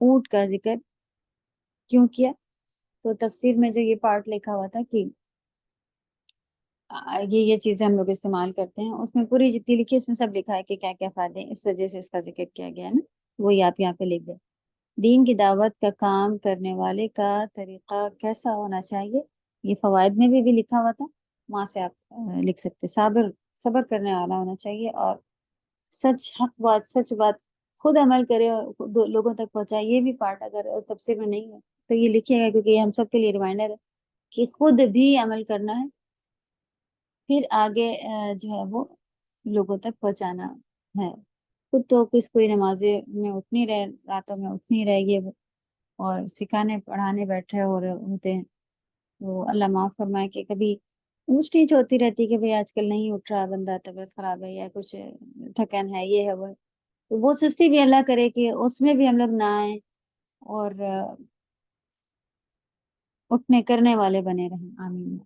Speaker 1: اونٹ کا ذکر کیوں کیا؟ تو تفسیر میں جو یہ پارٹ لکھا ہوا تھا کہ یہ چیزیں ہم لوگ استعمال کرتے ہیں، اس میں پوری جتنی لکھی اس میں سب لکھا ہے کہ کیا کیا فائدے ہیں، اس وجہ سے اس کا ذکر کیا گیا ہے نا، وہی آپ یہاں پہ لکھ دیں۔ دین کی دعوت کا کام کرنے والے کا طریقہ کیسا ہونا چاہیے؟ یہ فوائد میں بھی لکھا ہوا تھا، وہاں سے آپ لکھ سکتے. صبر کرنے والا ہونا چاہیے، اور سچ حق بات سچ بات خود عمل کرے اور لوگوں تک پہنچائے. یہ بھی پارٹ اگر تفسیر میں نہیں ہے تو یہ لکھیے گا، کیونکہ یہ ہم سب کے لیے ریمائنڈر ہے کہ خود بھی عمل کرنا ہے، پھر آگے جو ہے وہ لوگوں تک پہنچانا ہے. خود تو کوئی نمازیں میں اٹھنی رہے، راتوں میں اٹھنی رہے گی اور سکھانے پڑھانے بیٹھے ہوتے ہیں، تو اللہ معاف فرمائے کہ کبھی اونچ نیچ ہوتی رہتی کہ بھئی آج کل نہیں اٹھ رہا بندہ، طبیعت خراب ہے یا کچھ تھکن ہے، یہ ہے وہ ہے. تو وہ سستی بھی اللہ کرے کہ اس میں بھی ہم لوگ نہ آئیں اور اٹھنے کرنے والے بنے رہیں. آمین.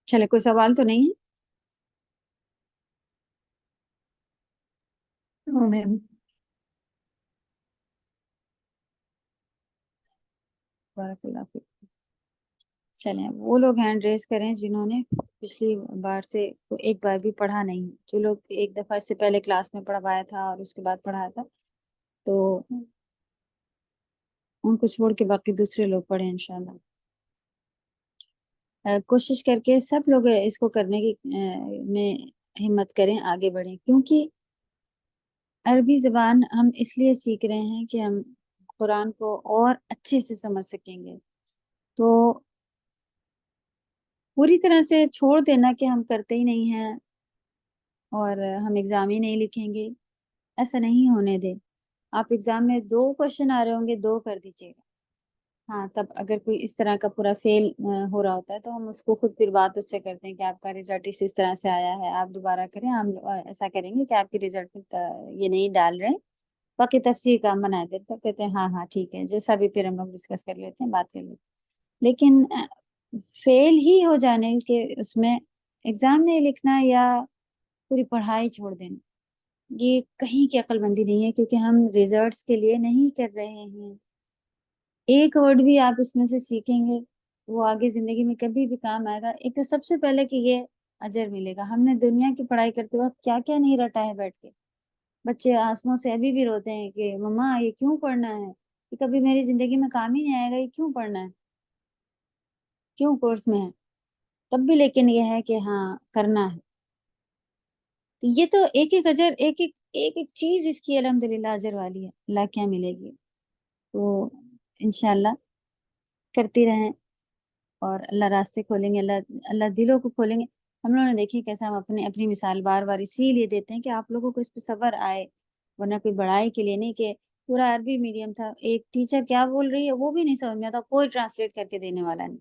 Speaker 1: چلے، کوئی سوال تو نہیں ہے؟
Speaker 3: میم
Speaker 1: بارک اللہ فیک. چلیں، وہ لوگ ہینڈ ریز کریں جنہوں نے پچھلی بار سے ایک بار بھی پڑھا نہیں. جو لوگ ایک دفعہ اس سے پہلے کلاس میں پڑھوایا تھا اور اس کے بعد پڑھایا تھا، تو ان کو چھوڑ کے باقی دوسرے لوگ پڑھیں انشاءاللہ. کوشش کر کے سب لوگ اس کو کرنے کی میں ہمت کریں، آگے بڑھیں، کیونکہ عربی زبان ہم اس لیے سیکھ رہے ہیں کہ ہم قرآن کو اور اچھے سے سمجھ سکیں گے. تو پوری طرح سے چھوڑ دینا کہ ہم کرتے ہی نہیں ہیں اور ہم ایگزام ہی نہیں لکھیں گے، ایسا نہیں ہونے دیں. آپ ایگزام میں 2 کوشچن آ رہے ہوں گے، 2 کر دیجیے گا. ہاں، تب اگر کوئی اس طرح کا پورا فیل ہو رہا ہوتا ہے تو ہم اس کو خود پھر بات اس سے کرتے ہیں کہ آپ کا رزلٹ اس طرح سے آیا ہے، آپ دوبارہ کریں. ہم ایسا کریں گے کہ آپ کی رزلٹ یہ نہیں ڈال رہے ہیں، باقی تفسیر کا ہم بنا دیتے ہیں. کہتے ہیں ہاں ہاں ٹھیک ہے، جیسا بھی پھر ہم لوگ ڈسکس کر لیتے ہیں، بات کر لیتے ہیں. لیکن فیل ہی ہو جانے کے اس میں ایگزام نہیں لکھنا یا پوری پڑھائی چھوڑ دینا، یہ کہیں کی عقل مندی نہیں ہے، کیونکہ ہم ریزلٹس کے لیے نہیں کر رہے ہیں. ایک ورڈ بھی آپ اس میں سے سیکھیں گے وہ آگے زندگی میں کبھی بھی کام آئے گا. ایک تو سب سے پہلے کہ یہ اجر ملے گا. ہم نے دنیا کی پڑھائی کرتے وقت کیا کیا نہیں رٹا ہے بیٹھ کے. بچے آنسوؤں سے ابھی بھی روتے ہیں کہ مما یہ کیوں پڑھنا ہے، یہ کبھی میری زندگی میں کام ہی نہیں آئے گا، یہ کیوں پڑھنا ہے، کیوں کورس میں ہے. تب بھی لیکن یہ ہے کہ ہاں کرنا ہے. یہ تو ایک ایک اجر، ایک ایک چیز اس کی الحمدللہ اجر والی ہے. اللہ کیا ملے گی. تو انشاءاللہ کرتی رہیں اور اللہ راستے کھولیں گے، اللہ دلوں کو کھولیں گے. ہم لوگوں نے دیکھی کیسا ہم اپنی مثال بار بار اسی لیے دیتے ہیں کہ آپ لوگوں کو اس پہ صبر آئے، ورنہ کوئی بڑائی کے لیے نہیں کہ پورا عربی میڈیم تھا، ایک ٹیچر کیا بول رہی ہے وہ بھی نہیں سمجھ میں آتا، کوئی ٹرانسلیٹ کر کے دینے والا نہیں.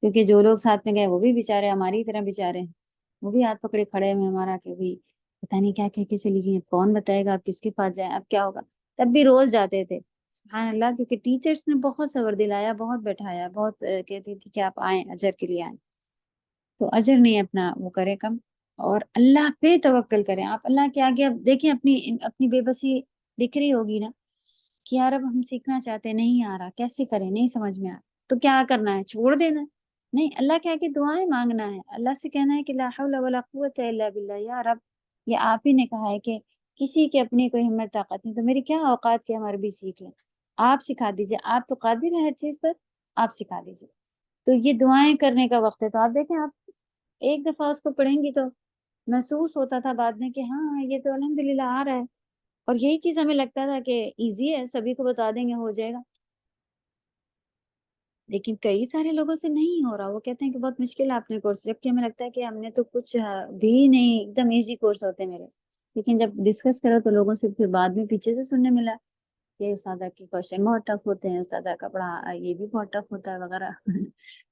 Speaker 1: کیونکہ جو لوگ ساتھ میں گئے وہ بھی بیچارے ہماری طرح بیچارے ہیں، وہ بھی ہاتھ پکڑے کھڑے ہیں ہمارا کہ بھی پتہ نہیں کیا کہہ کے چلی گئی، کون بتائے گا، آپ کس کے پاس جائیں، اب کیا ہوگا. تب بھی روز جاتے تھے سبحان اللہ، کیونکہ ٹیچرس نے بہت صبر دلایا، بہت بیٹھایا، بہت کہتی تھی کہ آپ آئیں اجر کے لیے آئیں. تو اجر نہیں اپنا وہ کرے کم، اور اللہ پہ توکل کریں. آپ اللہ کے آگے اب دیکھیں اپنی بے بسی دکھ رہی ہوگی نا کہ یار اب ہم سیکھنا چاہتے ہیں، نہیں آ رہا، کیسے کریں، نہیں سمجھ میں آ رہا. تو کیا کرنا ہے، چھوڑ دینا ہے؟ نہیں، اللہ کے آگے دعائیں مانگنا ہے. اللہ سے کہنا ہے کہ لا حول ولا قوت الا باللہ، یا رب یہ آپ ہی نے کہا ہے کہ کسی کی اپنی کوئی ہمت طاقت نہیں، تو میری کیا اوقات کہ ہم عربی سیکھ لیں. آپ سکھا دیجئے، آپ تو قادر ہیں ہر چیز پر، آپ سکھا دیجئے. تو یہ دعائیں کرنے کا وقت ہے. تو آپ دیکھیں، آپ ایک دفعہ اس کو پڑھیں گی تو محسوس ہوتا تھا بعد میں کہ ہاں یہ تو الحمدللہ آ رہا ہے. اور یہی چیز ہمیں لگتا تھا کہ ایزی ہے، سبھی کو بتا دیں گے ہو جائے گا. لیکن کئی سارے لوگوں سے نہیں ہو رہا، وہ کہتے ہیں کہ بہت مشکل ہے اپنے کورس، جبکہ ہمیں لگتا ہے کہ ہم نے تو کچھ بھی نہیں، ایک دم ایزی کورس ہوتے میرے. لیکن جب ڈسکس کرو تو لوگوں سے پھر بعد میں پیچھے سے سننے ملا کہ استادہ کے کوشچن بہت ٹف ہوتے ہیں، استادہ کا پڑھا یہ بھی بہت ٹف ہوتا ہے وغیرہ.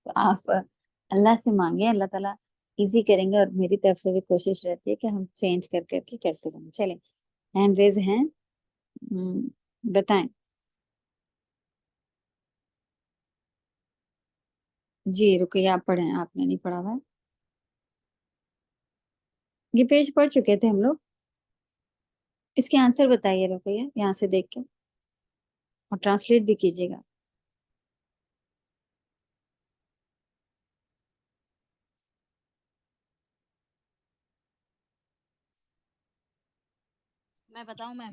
Speaker 1: تو آپ اللہ سے مانگیں، اللہ تعالیٰ ایزی کریں گے. اور میری طرف سے بھی کوشش رہتی ہے کہ ہم چینج کر کر کے کرتے رہیں. چلیں، ہینڈ ریز ہیں، بتائیں. جی رکیے، آپ پڑھیں، آپ نے نہیں پڑھا ہوا ہے. یہ پیج پڑھ چکے تھے ہم لوگ. اس کے آنسر بتائیے رکیے یہاں سے دیکھ کے، اور ٹرانسلیٹ بھی کیجیے گا.
Speaker 4: میں بتاؤں میم؟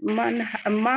Speaker 5: ما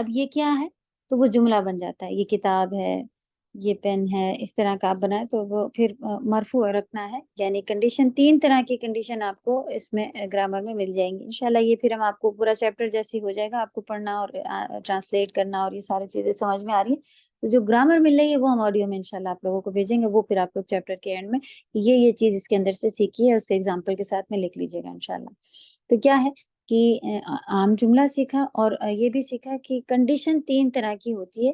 Speaker 1: اب یہ کیا ہے تو وہ جملہ بن جاتا ہے، یہ کتاب ہے، یہ پین ہے، اس طرح کا آپ بنائے تو وہ پھر مرفوع رکھنا ہے. یعنی کنڈیشن 3 طرح کی کنڈیشن آپ کو اس میں گرامر میں مل جائیں گی انشاءاللہ. یہ پھر ہم آپ کو پورا چیپٹر جیسے ہو جائے گا آپ کو پڑھنا اور ٹرانسلیٹ کرنا اور یہ ساری چیزیں سمجھ میں آ رہی ہیں تو جو گرامر مل رہی ہے وہ ہم آڈیو میں انشاءاللہ آپ لوگوں کو بھیجیں گے. وہ پھر آپ لوگ چیپٹر کے اینڈ میں یہ چیز اس کے اندر سے سیکھی ہے اس کے ایگزامپل کے ساتھ میں لکھ لیجیے گا انشاءاللہ. تو کیا ہے کہ عام جملہ سیکھا اور یہ بھی سیکھا کہ کنڈیشن 3 طرح کی ہوتی ہے،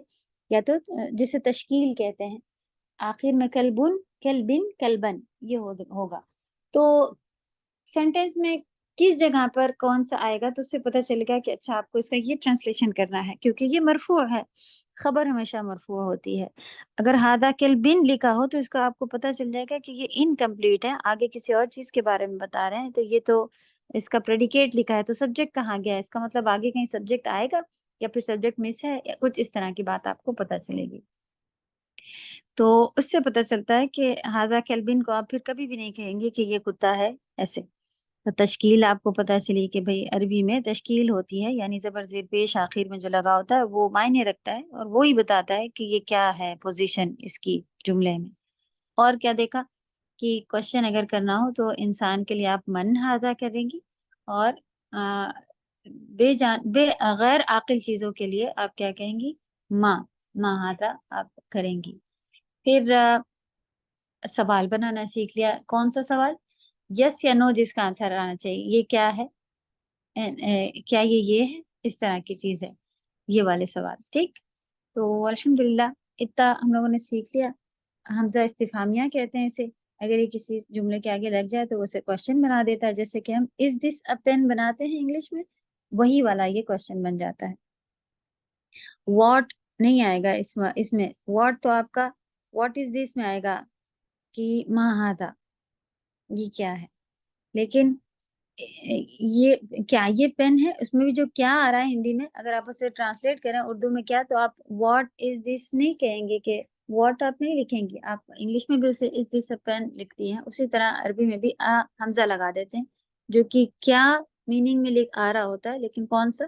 Speaker 1: یا تو جسے تشکیل کہتے ہیں، آخر میں کلبن، کلبن، کلبن یہ ہوگا. تو سینٹینس میں کس جگہ پر کون سا آئے گا تو اس سے پتہ چلے گا کہ اچھا آپ کو اس کا یہ ٹرانسلیشن کرنا ہے، کیونکہ یہ مرفوع ہے. خبر ہمیشہ مرفوع ہوتی ہے. اگر ہادہ کلبن لکھا ہو تو اس کا آپ کو پتہ چل جائے گا کہ یہ انکمپلیٹ ہے، آگے کسی اور چیز کے بارے میں بتا رہے ہیں. تو یہ تو اس کا پریڈیکیٹ لکھا ہے تو سبجیکٹ کہاں گیا ہے، اس کا مطلب آگے کہیں سبجیکٹ آئے گا یا پھر سبجیکٹ مس ہے یا کچھ اس طرح کی بات آپ کو پتہ چلے گی. تو اس سے پتہ چلتا ہے کہ ہادہ کلبن کو آپ پھر کبھی بھی نہیں کہیں گے کہ یہ کتا ہے ایسے. تو تشکیل آپ کو پتہ چلی کہ بھئی عربی میں تشکیل ہوتی ہے، یعنی زبر زیر پیش آخر میں جو لگا ہوتا ہے وہ معنی رکھتا ہے اور وہی بتاتا ہے کہ یہ کیا ہے پوزیشن اس کی جملے میں. اور کیا دیکھا کہ کوشچن اگر کرنا ہو تو انسان کے لیے آپ من ہادہ کریں گی اور بے غیر عاقل چیزوں کے لیے آپ کیا کہیں گی، ما ہادہ آپ کریں گی. پھر سوال بنانا سیکھ لیا. کون سا سوال؟ یس یا نو جس کا آنسر آنا چاہیے. یہ کیا ہے، کیا یہ ہے، اس طرح کی چیز ہے، یہ والے سوال. ٹھیک، تو الحمدللہ اتنا ہم لوگوں نے سیکھ لیا. حمزہ استفہامیہ کہتے ہیں اسے. اگر یہ کسی جملے کے آگے لگ جائے تو وہ اسے کوشچن بنا دیتا ہے. جیسے کہ ہم از دس اے پین بناتے ہیں انگلش میں، وہی والا یہ کوشچن بن جاتا ہے. واٹ نہیں آئے گا اس میں واٹ تو آپ کا واٹ از دس میں آئے گا کہ ما ہادہ یہ کیا ہے. لیکن یہ کیا یہ پین ہے، اس میں بھی جو کیا آ رہا ہے ہندی میں اگر آپ اسے ٹرانسلیٹ کریں اردو میں کیا تو آپ واٹ از دس نہیں کہیں گے کہ واٹ آپ نہیں لکھیں گے. آپ انگلش میں بھی اسے از دس اے پین لکھتی ہیں، اسی طرح عربی میں بھی حمزہ لگا دیتے ہیں جو کہ کیا میننگ میں آ رہا ہوتا ہے، لیکن کون سا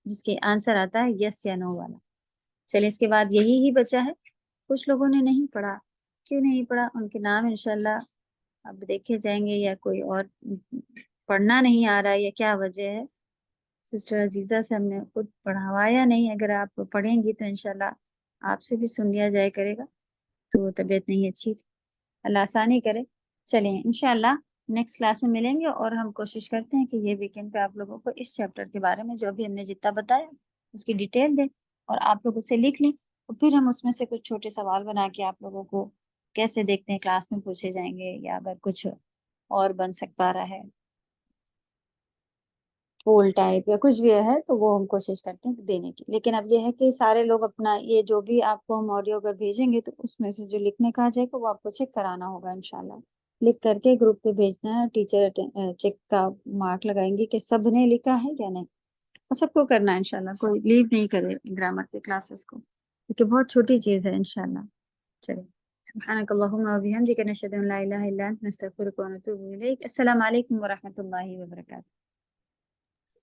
Speaker 1: جس کے آنسر آتا ہے یس یا نو والا. چلے اس کے بعد یہی ہی بچا ہے. کچھ لوگوں نے نہیں پڑھا، کیوں نہیں پڑھا؟ ان کے نام انشاءاللہ اب دیکھے جائیں گے، یا کوئی اور پڑھنا نہیں آ رہا ہے یا کیا وجہ ہے. سسٹر عزیزہ سے ہم نے خود پڑھاوایا نہیں. اگر آپ پڑھیں گی تو انشاءاللہ آپ سے بھی سن لیا جائے کرے گا. تو طبیعت نہیں اچھی تھی، اللہ آسانی کرے. چلیں انشاءاللہ نیکسٹ کلاس میں ملیں گے اور ہم کوشش کرتے ہیں کہ یہ ویکینڈ پہ آپ لوگوں کو اس چیپٹر کے بارے میں جو بھی ہم نے جتنا بتایا اس کی ڈیٹیل دیں اور آپ لوگ اسے لکھ لیں. اور پھر ہم اس میں سے کچھ چھوٹے سوال بنا کے آپ لوگوں کو کیسے دیکھتے ہیں کلاس میں پوچھے جائیں گے، یا اگر کچھ اور بن سکتا رہا ہے پول ٹائپ یا کچھ بھی ہے تو وہ ہم کوشش کرتے ہیں دینے کی. لیکن اب یہ ہے کہ سارے لوگ اپنا یہ جو بھی آپ کو ہم آڈیو اگر بھیجیں گے تو اس میں سے جو لکھنے کا آ جائے گا وہ آپ کو چیک کرانا ہوگا انشاءاللہ. لکھ کر کے گروپ پہ بھیجنا ہے. ٹیچر چیک کا مارک لگائیں گے کہ سب نے لکھا ہے یا نہیں، اور سب کو کرنا ہے انشاءاللہ. کوئی لیو نہیں کرے گرامر کے کلاسز کو، کیونکہ بہت چھوٹی چیز ہے انشاءاللہ. چلیں سبحانک اللہم و بحمدک نشہد ان لا الہ الا انت نستغفرک و نتوب الیک. السلام علیکم ورحمۃ اللہ وبرکاتہ.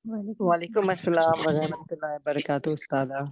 Speaker 1: وعلیکم
Speaker 6: وعلیکم السلام ورحمۃ اللہ وبرکاتہ استاذہ.